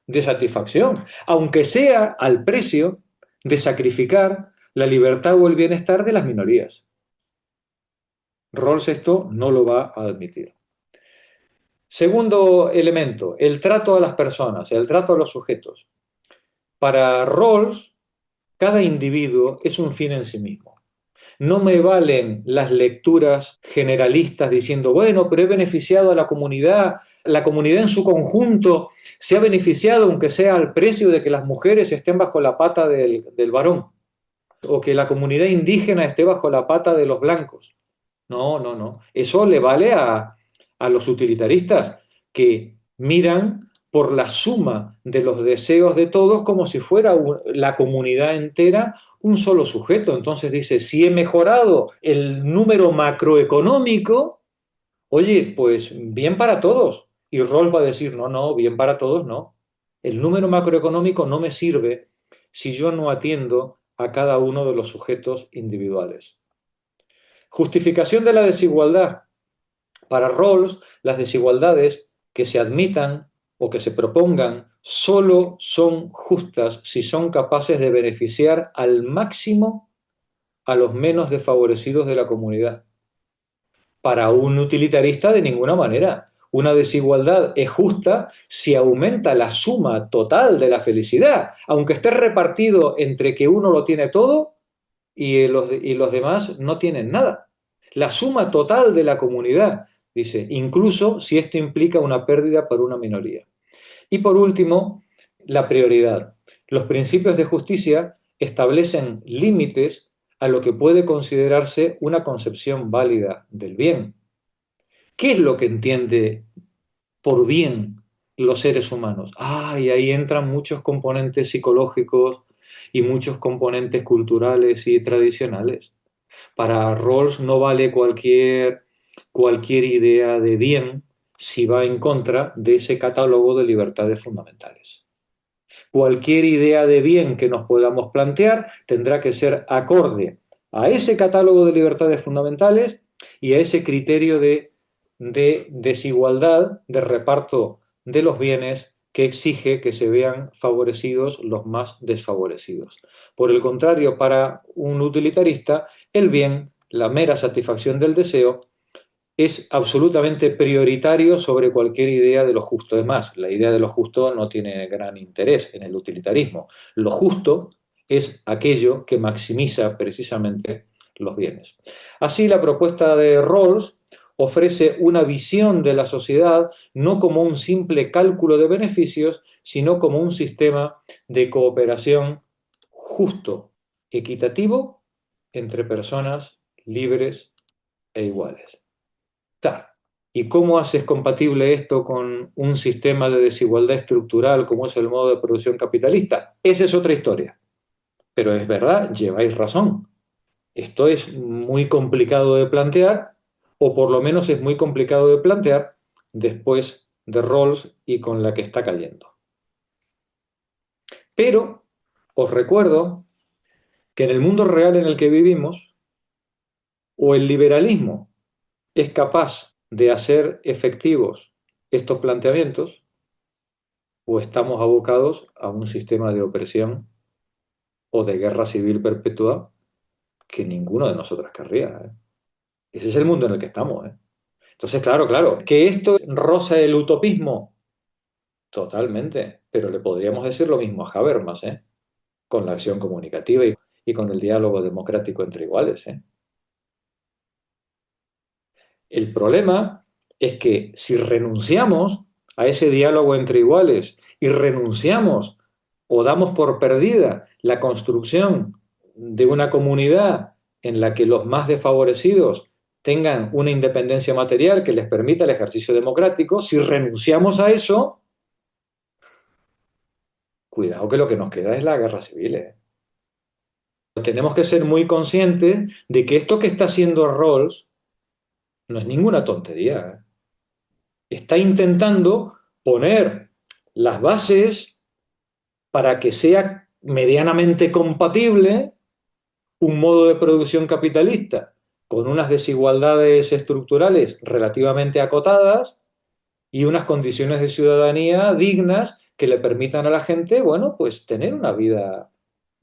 de satisfacción, aunque sea al precio de sacrificar la libertad o el bienestar de las minorías. Rawls esto no lo va a admitir. Segundo elemento, el trato a las personas, el trato a los sujetos. Para Rawls, cada individuo es un fin en sí mismo. No me valen las lecturas generalistas diciendo, bueno, pero he beneficiado a la comunidad en su conjunto se ha beneficiado aunque sea al precio de que las mujeres estén bajo la pata del varón, o que la comunidad indígena esté bajo la pata de los blancos. No, no, no. Eso le vale a los utilitaristas que miran por la suma de los deseos de todos como si fuera la comunidad entera un solo sujeto. Entonces dice, si he mejorado el número macroeconómico, oye, pues bien para todos. Y Rawls va a decir, no, no, bien para todos no. El número macroeconómico no me sirve si yo no atiendo a cada uno de los sujetos individuales. Justificación de la desigualdad. Para Rawls, las desigualdades que se admitan o que se propongan solo son justas si son capaces de beneficiar al máximo a los menos desfavorecidos de la comunidad. Para un utilitarista, de ninguna manera. Una desigualdad es justa si aumenta la suma total de la felicidad, aunque esté repartido entre que uno lo tiene todo y los demás no tienen nada. La suma total de la comunidad, dice, incluso si esto implica una pérdida para una minoría. Y por último, la prioridad. Los principios de justicia establecen límites a lo que puede considerarse una concepción válida del bien. ¿Qué es lo que entiende por bien los seres humanos? Y ahí entran muchos componentes psicológicos y muchos componentes culturales y tradicionales. Para Rawls no vale cualquier idea de bien si va en contra de ese catálogo de libertades fundamentales. Cualquier idea de bien que nos podamos plantear tendrá que ser acorde a ese catálogo de libertades fundamentales y a ese criterio de de desigualdad de reparto de los bienes que exige que se vean favorecidos los más desfavorecidos. Por el contrario, para un utilitarista, el bien, la mera satisfacción del deseo, es absolutamente prioritario sobre cualquier idea de lo justo. Es más, la idea de lo justo no tiene gran interés en el utilitarismo. Lo justo es aquello que maximiza precisamente los bienes. Así, la propuesta de Rawls ofrece una visión de la sociedad no como un simple cálculo de beneficios, sino como un sistema de cooperación justo, equitativo, entre personas libres e iguales. Claro. ¿Y cómo haces compatible esto con un sistema de desigualdad estructural como es el modo de producción capitalista? Esa es otra historia. Pero es verdad, lleváis razón. Esto es muy complicado de plantear, o por lo menos es muy complicado de plantear después de Rawls y con la que está cayendo. Pero os recuerdo que en el mundo real en el que vivimos, o el liberalismo es capaz de hacer efectivos estos planteamientos, o estamos abocados a un sistema de opresión o de guerra civil perpetua que ninguno de nosotros querría, ¿eh? Ese es el mundo en el que estamos, ¿eh? Entonces, claro, que esto roza el utopismo, totalmente, pero le podríamos decir lo mismo a Habermas, ¿eh? Con la acción comunicativa y con el diálogo democrático entre iguales, ¿eh? El problema es que si renunciamos a ese diálogo entre iguales y renunciamos o damos por perdida la construcción de una comunidad en la que los más desfavorecidos tengan una independencia material que les permita el ejercicio democrático, si renunciamos a eso, cuidado que lo que nos queda es la guerra civil, ¿eh? Tenemos que ser muy conscientes de que esto que está haciendo Rawls no es ninguna tontería, ¿eh? Está intentando poner las bases para que sea medianamente compatible un modo de producción capitalista con unas desigualdades estructurales relativamente acotadas y unas condiciones de ciudadanía dignas que le permitan a la gente, bueno, pues tener una vida,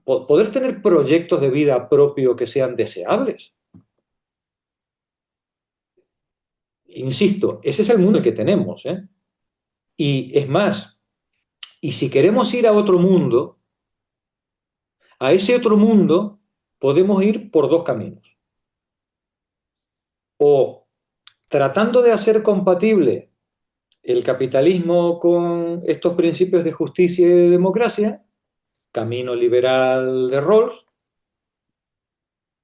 poder tener proyectos de vida propio que sean deseables. Insisto, ese es el mundo que tenemos, ¿eh? Y es más, y si queremos ir a otro mundo, a ese otro mundo podemos ir por dos caminos. O tratando de hacer compatible el capitalismo con estos principios de justicia y de democracia, camino liberal de Rawls,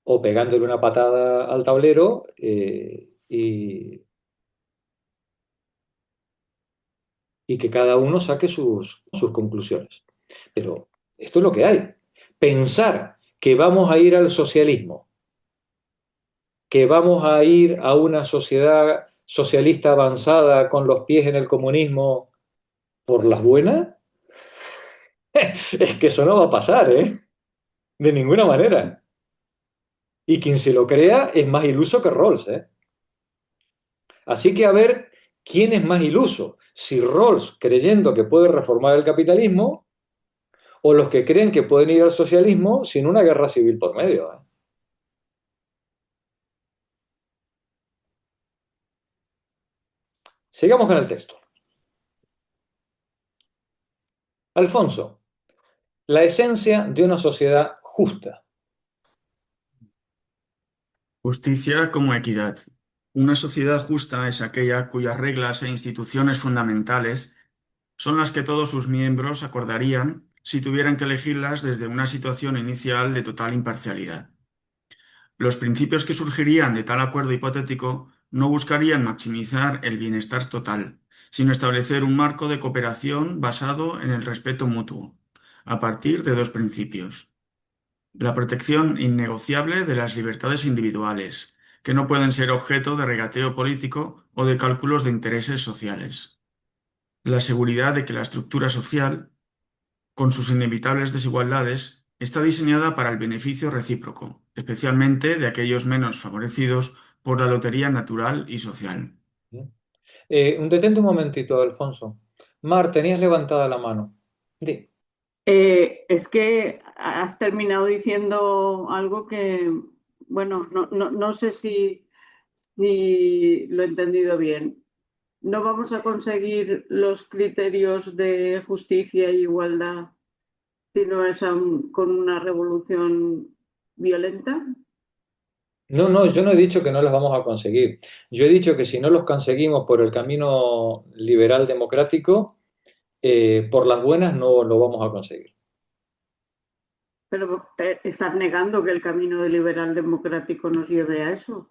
o pegándole una patada al tablero y que cada uno saque sus conclusiones. Pero esto es lo que hay. Pensar que vamos a ir al socialismo, que vamos a ir a una sociedad socialista avanzada con los pies en el comunismo por las buenas, es que eso no va a pasar, ¿eh? De ninguna manera. Y quien se lo crea es más iluso que Rawls, ¿eh? Así que a ver quién es más iluso, si Rawls creyendo que puede reformar el capitalismo o los que creen que pueden ir al socialismo sin una guerra civil por medio, ¿eh? Sigamos con el texto. Alfonso, la esencia de una sociedad justa. Justicia como equidad. Una sociedad justa es aquella cuyas reglas e instituciones fundamentales son las que todos sus miembros acordarían si tuvieran que elegirlas desde una situación inicial de total imparcialidad. Los principios que surgirían de tal acuerdo hipotético no buscarían maximizar el bienestar total, sino establecer un marco de cooperación basado en el respeto mutuo, a partir de dos principios: la protección innegociable de las libertades individuales, que no pueden ser objeto de regateo político o de cálculos de intereses sociales; la seguridad de que la estructura social, con sus inevitables desigualdades, está diseñada para el beneficio recíproco, especialmente de aquellos menos favorecidos por la lotería natural y social. Detente un momentito, Alfonso. Mar, tenías levantada la mano. Di. Es que has terminado diciendo algo que, bueno, no sé si lo he entendido bien. No vamos a conseguir los criterios de justicia e igualdad si no es con una revolución violenta. No, no, yo no he dicho que no las vamos a conseguir. Yo he dicho que si no los conseguimos por el camino liberal democrático, por las buenas no lo vamos a conseguir. Pero estás negando que el camino liberal democrático nos lleve a eso.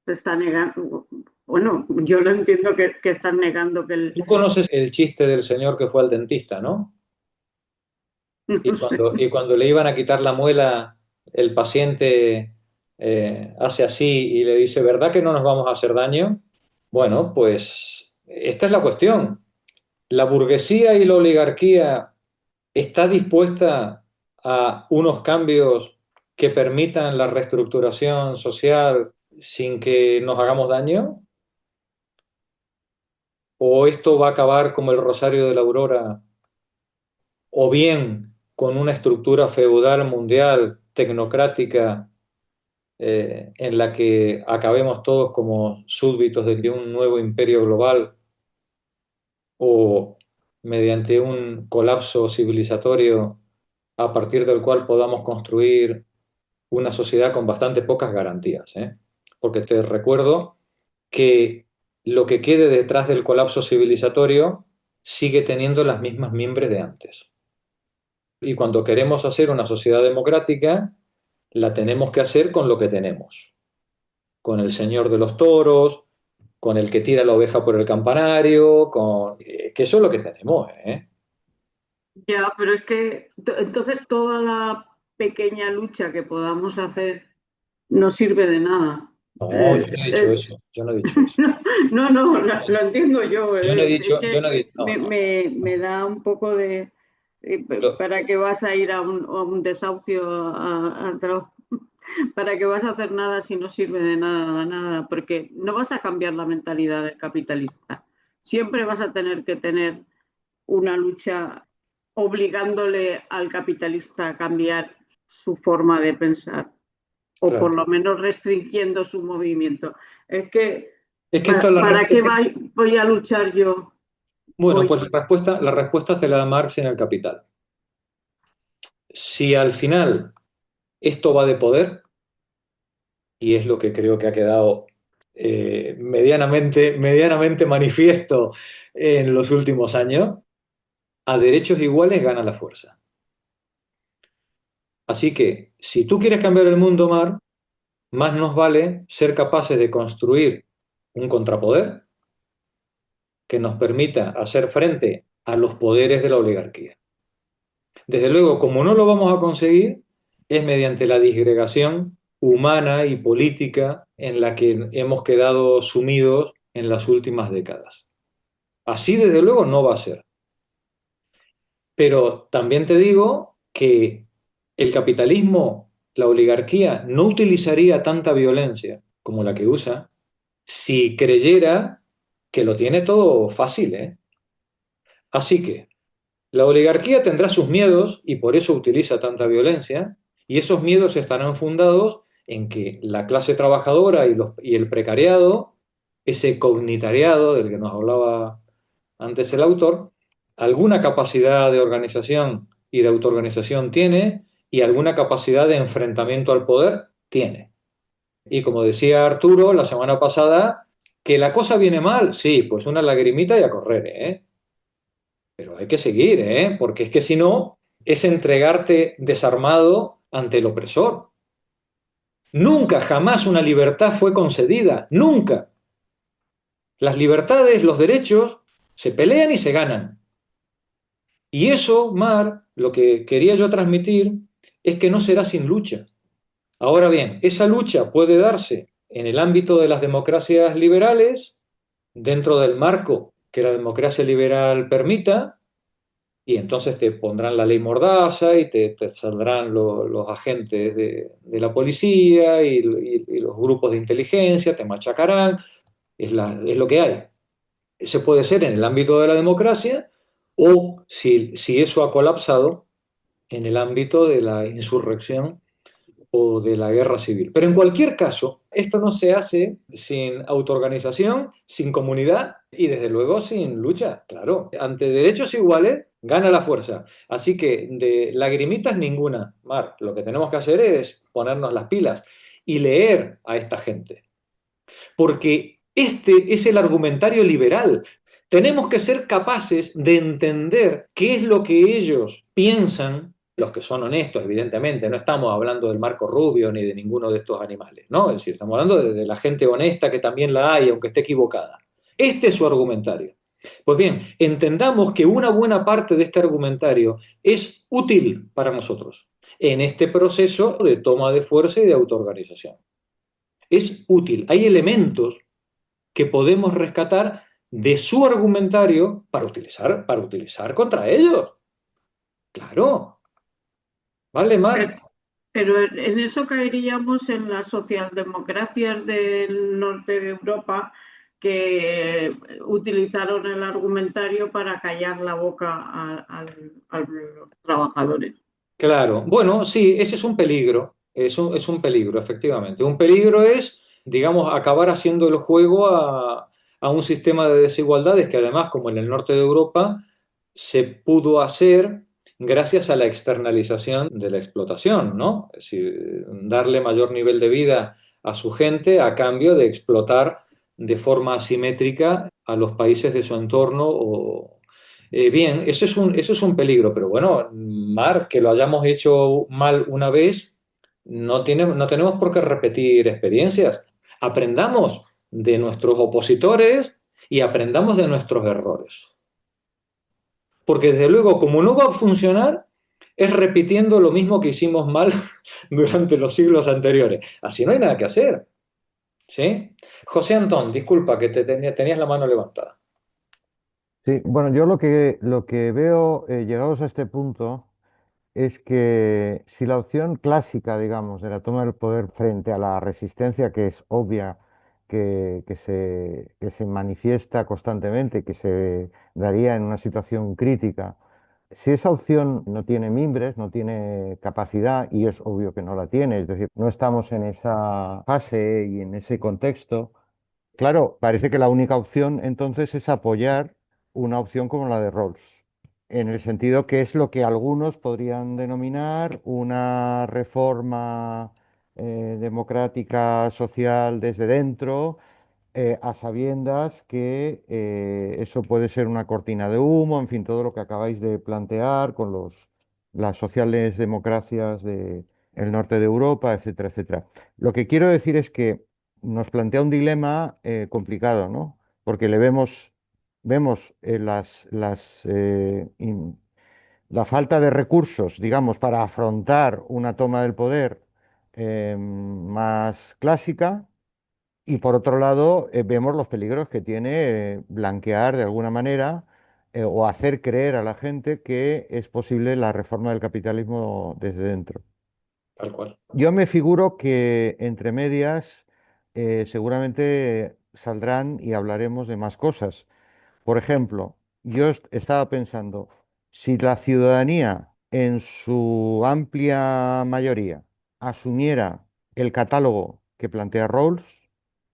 Se está negando. Bueno, yo lo entiendo que están negando que el. Tú conoces el chiste del señor que fue al dentista, ¿no? No sé. Y cuando le iban a quitar la muela, el paciente hace así y le dice, ¿verdad que no nos vamos a hacer daño? Bueno, pues esta es la cuestión. La burguesía y la oligarquía está dispuesta a unos cambios que permitan la reestructuración social sin que nos hagamos daño, o esto va a acabar como el Rosario de la Aurora, o bien con una estructura feudal mundial, tecnocrática, en la que acabemos todos como súbditos de un nuevo imperio global, o mediante un colapso civilizatorio a partir del cual podamos construir una sociedad con bastante pocas garantías, ¿eh? Porque te recuerdo que lo que quede detrás del colapso civilizatorio sigue teniendo las mismas mimbres de antes. Y cuando queremos hacer una sociedad democrática, la tenemos que hacer con lo que tenemos, con el señor de los toros, con el que tira la oveja por el campanario, que eso es lo que tenemos, ¿eh? Ya, pero es que entonces toda la pequeña lucha que podamos hacer no sirve de nada. No, yo no he dicho eso, yo no he dicho eso. No, lo entiendo yo. Yo no he Es dicho, yo no he que dicho, no, no. me da un poco de. Lo- ¿Para qué vas a ir a un desahucio ¿Para qué vas a hacer nada si no sirve de nada, nada? Porque no vas a cambiar la mentalidad del capitalista. Siempre vas a tener que tener una lucha obligándole al capitalista a cambiar su forma de pensar o por claro. lo menos restringiendo su movimiento. Es que, Es que esto es ¿para qué voy a luchar yo bueno, hoy? pues la respuesta te la da Marx en el Capital. Si al final esto va de poder, y es lo que creo que ha quedado medianamente manifiesto en los últimos años, a derechos iguales gana la fuerza. Así que, si tú quieres cambiar el mundo, Mar, más nos vale ser capaces de construir un contrapoder que nos permita hacer frente a los poderes de la oligarquía. Desde luego, como no lo vamos a conseguir, es mediante la disgregación humana y política en la que hemos quedado sumidos en las últimas décadas. Así, desde luego, no va a ser. Pero también te digo que el capitalismo, la oligarquía, no utilizaría tanta violencia como la que usa si creyera que lo tiene todo fácil, ¿eh? Así que la oligarquía tendrá sus miedos y por eso utiliza tanta violencia, y esos miedos estarán fundados en que la clase trabajadora y el precariado, ese cognitariado del que nos hablaba antes el autor, alguna capacidad de organización y de autoorganización tiene y alguna capacidad de enfrentamiento al poder tiene. Y como decía Arturo la semana pasada, que la cosa viene mal, sí, pues una lagrimita y a correr, ¿eh? Pero hay que seguir, ¿eh? Porque es que si no, es entregarte desarmado ante el opresor. Nunca, jamás una libertad fue concedida, nunca. Las libertades, los derechos, se pelean y se ganan. Y eso, Mar, lo que quería yo transmitir es que no será sin lucha. Ahora bien, esa lucha puede darse en el ámbito de las democracias liberales, dentro del marco que la democracia liberal permita, y entonces te pondrán la ley Mordaza y te saldrán los agentes de la policía y los grupos de inteligencia, te machacarán, es lo que hay. Ese puede ser en el ámbito de la democracia o, si eso ha colapsado, en el ámbito de la insurrección o de la guerra civil. Pero en cualquier caso, esto no se hace sin autoorganización, sin comunidad y desde luego sin lucha. Claro, ante derechos iguales gana la fuerza. Así que de lagrimitas ninguna, Mar. Lo que tenemos que hacer es ponernos las pilas y leer a esta gente. Porque este es el argumentario liberal. Tenemos que ser capaces de entender qué es lo que ellos piensan, los que son honestos, evidentemente. No estamos hablando del Marco Rubio ni de ninguno de estos animales, ¿no? Es decir, estamos hablando de la gente honesta que también la hay, aunque esté equivocada. Este es su argumentario. Pues bien, entendamos que una buena parte de este argumentario es útil para nosotros en este proceso de toma de fuerza y de autoorganización. Es útil. Hay elementos que podemos rescatar de su argumentario para utilizar contra ellos. Claro. ¿Vale, Mar? Pero en eso caeríamos en las socialdemocracias del norte de Europa que utilizaron el argumentario para callar la boca a los trabajadores. Claro. Bueno, sí, ese es un peligro. Es un peligro, efectivamente. Un peligro es, digamos, acabar haciendo el juego a un sistema de desigualdades que además, como en el norte de Europa, se pudo hacer gracias a la externalización de la explotación, ¿no? Es decir, darle mayor nivel de vida a su gente a cambio de explotar de forma asimétrica a los países de su entorno. Bien, eso es un peligro, pero bueno, Mar, que lo hayamos hecho mal una vez, no tenemos por qué repetir experiencias. Aprendamos de nuestros opositores y aprendamos de nuestros errores. Porque desde luego, como no va a funcionar, es repitiendo lo mismo que hicimos mal durante los siglos anteriores. Así no hay nada que hacer. ¿Sí? José Antón, disculpa que tenías la mano levantada. Sí, bueno, yo lo que veo, llegados a este punto, es que si la opción clásica, digamos, de la toma del poder frente a la resistencia, que es obvia, que se manifiesta constantemente, que se daría en una situación crítica, si esa opción no tiene mimbres, no tiene capacidad, y es obvio que no la tiene, es decir, no estamos en esa fase y en ese contexto. Claro, parece que la única opción entonces es apoyar una opción como la de Rawls, en el sentido que es lo que algunos podrían denominar una reforma democrática social desde dentro, a sabiendas que eso puede ser una cortina de humo, en fin, todo lo que acabáis de plantear con las sociales democracias del norte de Europa, etcétera, etcétera. Lo que quiero decir es que nos plantea un dilema complicado, ¿no? Porque vemos la falta de recursos, digamos, para afrontar una toma del poder más clásica, y por otro lado, vemos los peligros que tiene blanquear de alguna manera o hacer creer a la gente que es posible la reforma del capitalismo desde dentro. Tal cual. Yo me figuro que entre medias seguramente saldrán y hablaremos de más cosas. Por ejemplo, yo estaba pensando, si la ciudadanía en su amplia mayoría asumiera el catálogo que plantea Rawls,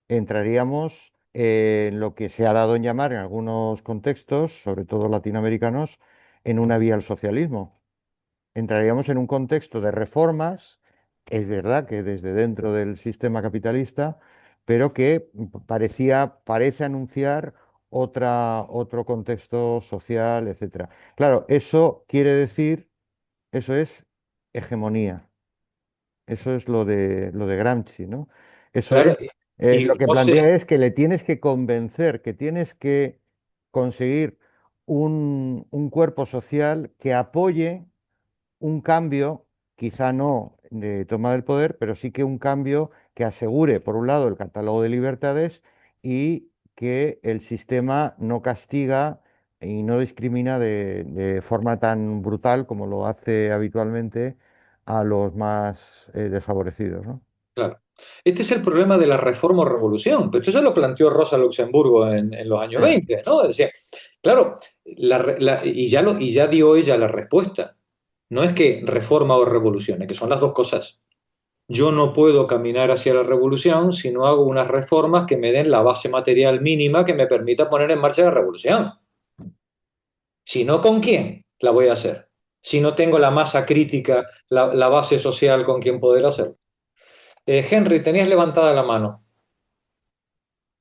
entraríamos en lo que se ha dado en llamar en algunos contextos, sobre todo latinoamericanos, en una vía al socialismo. Entraríamos en un contexto de reformas, es verdad que desde dentro del sistema capitalista, pero que parece anunciar otro contexto social, etcétera. Claro, eso quiere decir, eso es hegemonía. Eso es lo de Gramsci, ¿no? Eso Claro, es, y lo que José, plantea es que le tienes que convencer, que tienes que conseguir un cuerpo social que apoye un cambio, quizá no de toma del poder, pero sí que un cambio que asegure, por un lado, el catálogo de libertades y que el sistema no castiga y no discrimina de forma tan brutal como lo hace habitualmente a los más desfavorecidos, ¿no? Claro. Este es el problema de la reforma o revolución. Pero esto se lo planteó Rosa Luxemburgo en los años 20, ¿no? Decía, claro, y ya dio ella la respuesta. No es que reforma o revolución, es que son las dos cosas. Yo no puedo caminar hacia la revolución si no hago unas reformas que me den la base material mínima que me permita poner en marcha la revolución. Si no, ¿con quién la voy a hacer? Si no tengo la masa crítica, la base social con quien poder hacerlo. Henry, tenías levantada la mano.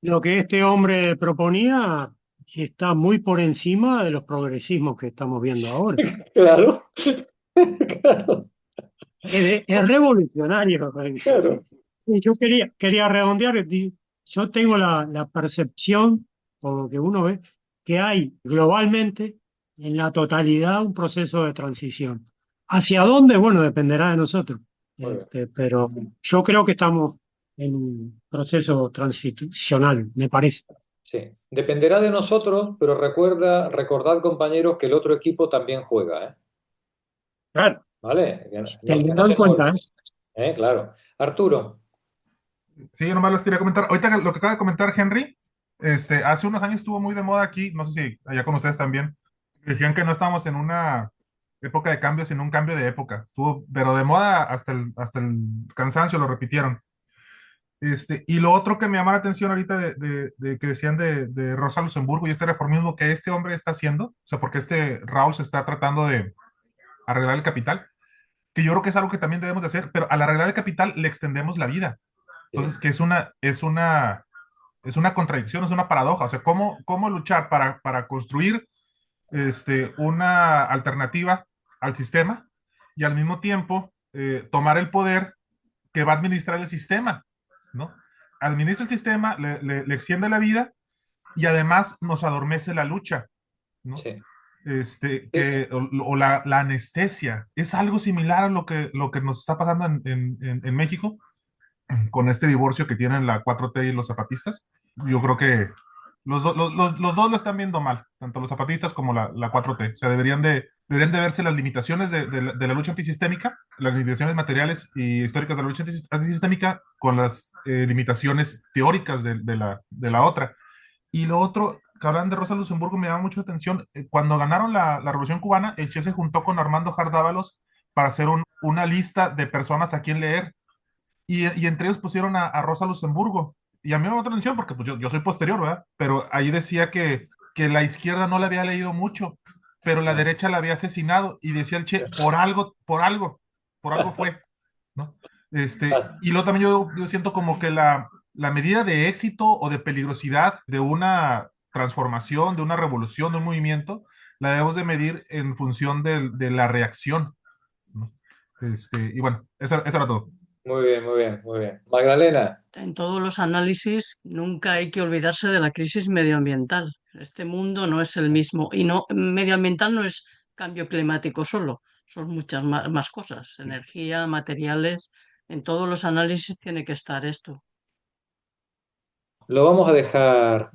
Lo que este hombre proponía está muy por encima de los progresismos que estamos viendo ahora. Claro, claro, Es revolucionario. claro. Y yo quería redondear, yo tengo la percepción, por lo que uno ve, que hay globalmente, en la totalidad, un proceso de transición. ¿Hacia dónde? Bueno, dependerá de nosotros. Muy bien. Pero yo creo que estamos en un proceso transicional, me parece. Sí. Dependerá de nosotros, pero recordad, compañeros, que el otro equipo también juega, ¿eh? Claro, ¿Vale? Que teniendo no en se nos cuenta olvide, eso. Claro. Arturo. Sí, yo nomás les quería comentar. Ahorita lo que acaba de comentar Henry, hace unos años estuvo muy de moda aquí, no sé si allá con ustedes también, decían que no estábamos en una época de cambio, sino un cambio de época. Estuvo, pero de moda hasta el cansancio, lo repitieron. Y lo otro que me llama la atención ahorita de que decían de Rosa Luxemburgo y este reformismo que este hombre está haciendo, o sea, porque este Raúl se está tratando de arreglar el capital, que yo creo que es algo que también debemos de hacer, pero al arreglar el capital le extendemos la vida. Entonces, que es una contradicción, es una paradoja. O sea, ¿cómo luchar para construir una alternativa al sistema y al mismo tiempo tomar el poder que va a administrar el sistema, ¿no? Administra el sistema, le extiende la vida y además nos adormece la lucha, ¿no? Sí. O la anestesia. Es algo similar a lo que nos está pasando en México con este divorcio que tienen la 4T y los zapatistas. Yo creo que los dos lo están viendo mal, tanto los zapatistas como la 4T. O sea, deberían de verse las limitaciones de la lucha antisistémica, las limitaciones materiales y históricas de la lucha antisistémica con las limitaciones teóricas de la otra. Y lo otro, que hablan de Rosa Luxemburgo, me llama mucho la atención. Cuando ganaron la Revolución Cubana, el Che se juntó con Armando Jardávalos para hacer una lista de personas a quien leer y entre ellos pusieron a Rosa Luxemburgo. Y a mí me llamó la atención porque pues, yo soy posterior, ¿verdad? Pero ahí decía que la izquierda no la había leído mucho, pero la derecha la había asesinado. Y decía el Che, por algo fue, ¿no? Y luego también yo siento como que la medida de éxito o de peligrosidad de una transformación, de una revolución, de un movimiento, la debemos de medir en función de la reacción, ¿no? Y bueno, eso era todo. Muy bien, muy bien, muy bien. Magdalena. En todos los análisis nunca hay que olvidarse de la crisis medioambiental. Este mundo no es el mismo y no medioambiental no es cambio climático solo, son muchas más cosas, energía, materiales. En todos los análisis tiene que estar esto. Lo vamos a dejar.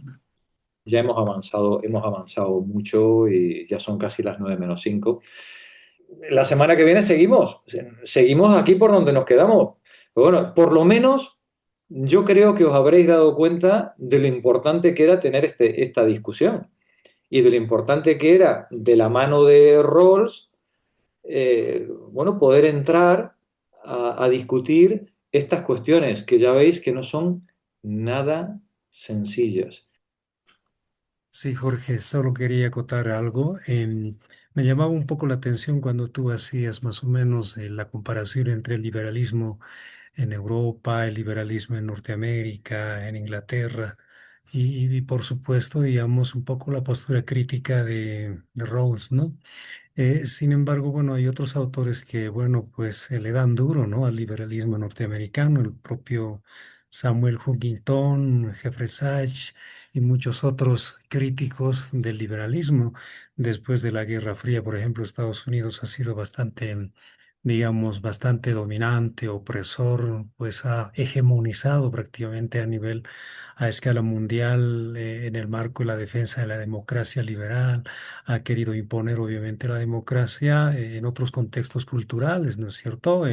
Ya hemos avanzado mucho y ya son casi las 9 menos 5. La semana que viene seguimos aquí por donde nos quedamos. Pero bueno, por lo menos yo creo que os habréis dado cuenta de lo importante que era tener esta discusión y de lo importante que era de la mano de Rawls, bueno, poder entrar a discutir estas cuestiones que ya veis que no son nada sencillas. Sí, Jorge, solo quería acotar algo. Me llamaba un poco la atención cuando tú hacías más o menos la comparación entre el liberalismo en Europa, el liberalismo en Norteamérica, en Inglaterra y por supuesto, digamos, un poco la postura crítica de Rawls, ¿no? Sin embargo, bueno, hay otros autores que, bueno, pues le dan duro, ¿no? Al liberalismo norteamericano, el propio Samuel Huntington, Jeffrey Sachs y muchos otros críticos del liberalismo. Después de la Guerra Fría, por ejemplo, Estados Unidos ha sido bastante, digamos, bastante dominante, opresor, pues ha hegemonizado prácticamente a escala mundial, en el marco de la defensa de la democracia liberal, ha querido imponer obviamente la democracia en otros contextos culturales, ¿no es cierto?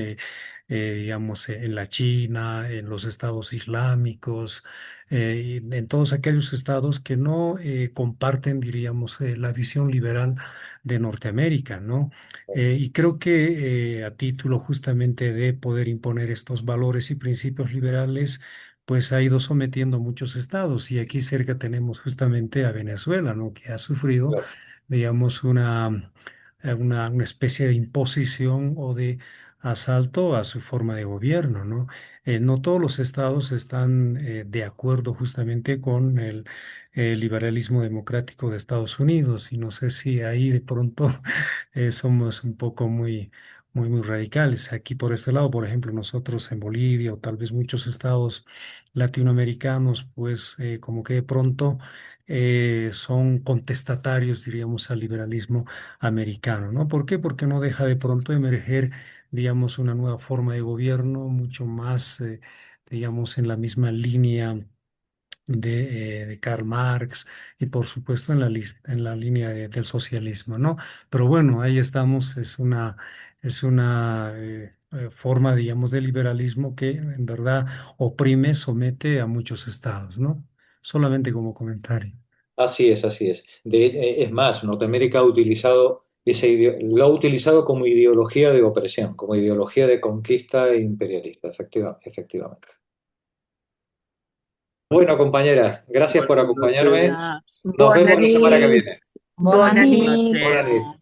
digamos, en la China, en los estados islámicos, y en todos aquellos estados que no comparten, diríamos, la visión liberal de Norteamérica, ¿no? Y creo que a título justamente de poder imponer estos valores y principios liberales, pues ha ido sometiendo a muchos estados. Y aquí cerca tenemos justamente a Venezuela, ¿no? Que ha sufrido, Claro. digamos, una especie de imposición o de asalto a su forma de gobierno, ¿no? No todos los estados están de acuerdo justamente con el liberalismo democrático de Estados Unidos, y no sé si ahí de pronto somos un poco muy radicales. Aquí por este lado, por ejemplo, nosotros en Bolivia o tal vez muchos estados latinoamericanos, pues como que de pronto son contestatarios, diríamos, al liberalismo americano, ¿no? ¿Por qué? Porque no deja de pronto emerger, digamos, una nueva forma de gobierno mucho más, digamos, en la misma línea de Karl Marx, y por supuesto en la línea del socialismo, ¿no? Pero bueno, ahí estamos, es una forma, digamos, de liberalismo que en verdad oprime, somete a muchos estados, ¿no? Solamente como comentario. Así es, así es. Es más, Norteamérica ha utilizado lo ha utilizado como ideología de opresión, como ideología de conquista e imperialista, efectivamente. Bueno, compañeras, gracias por Buenas acompañarme. noches. Gracias. Nos vemos la semana que viene. Bona Buenas nit. Buenas noches. noches.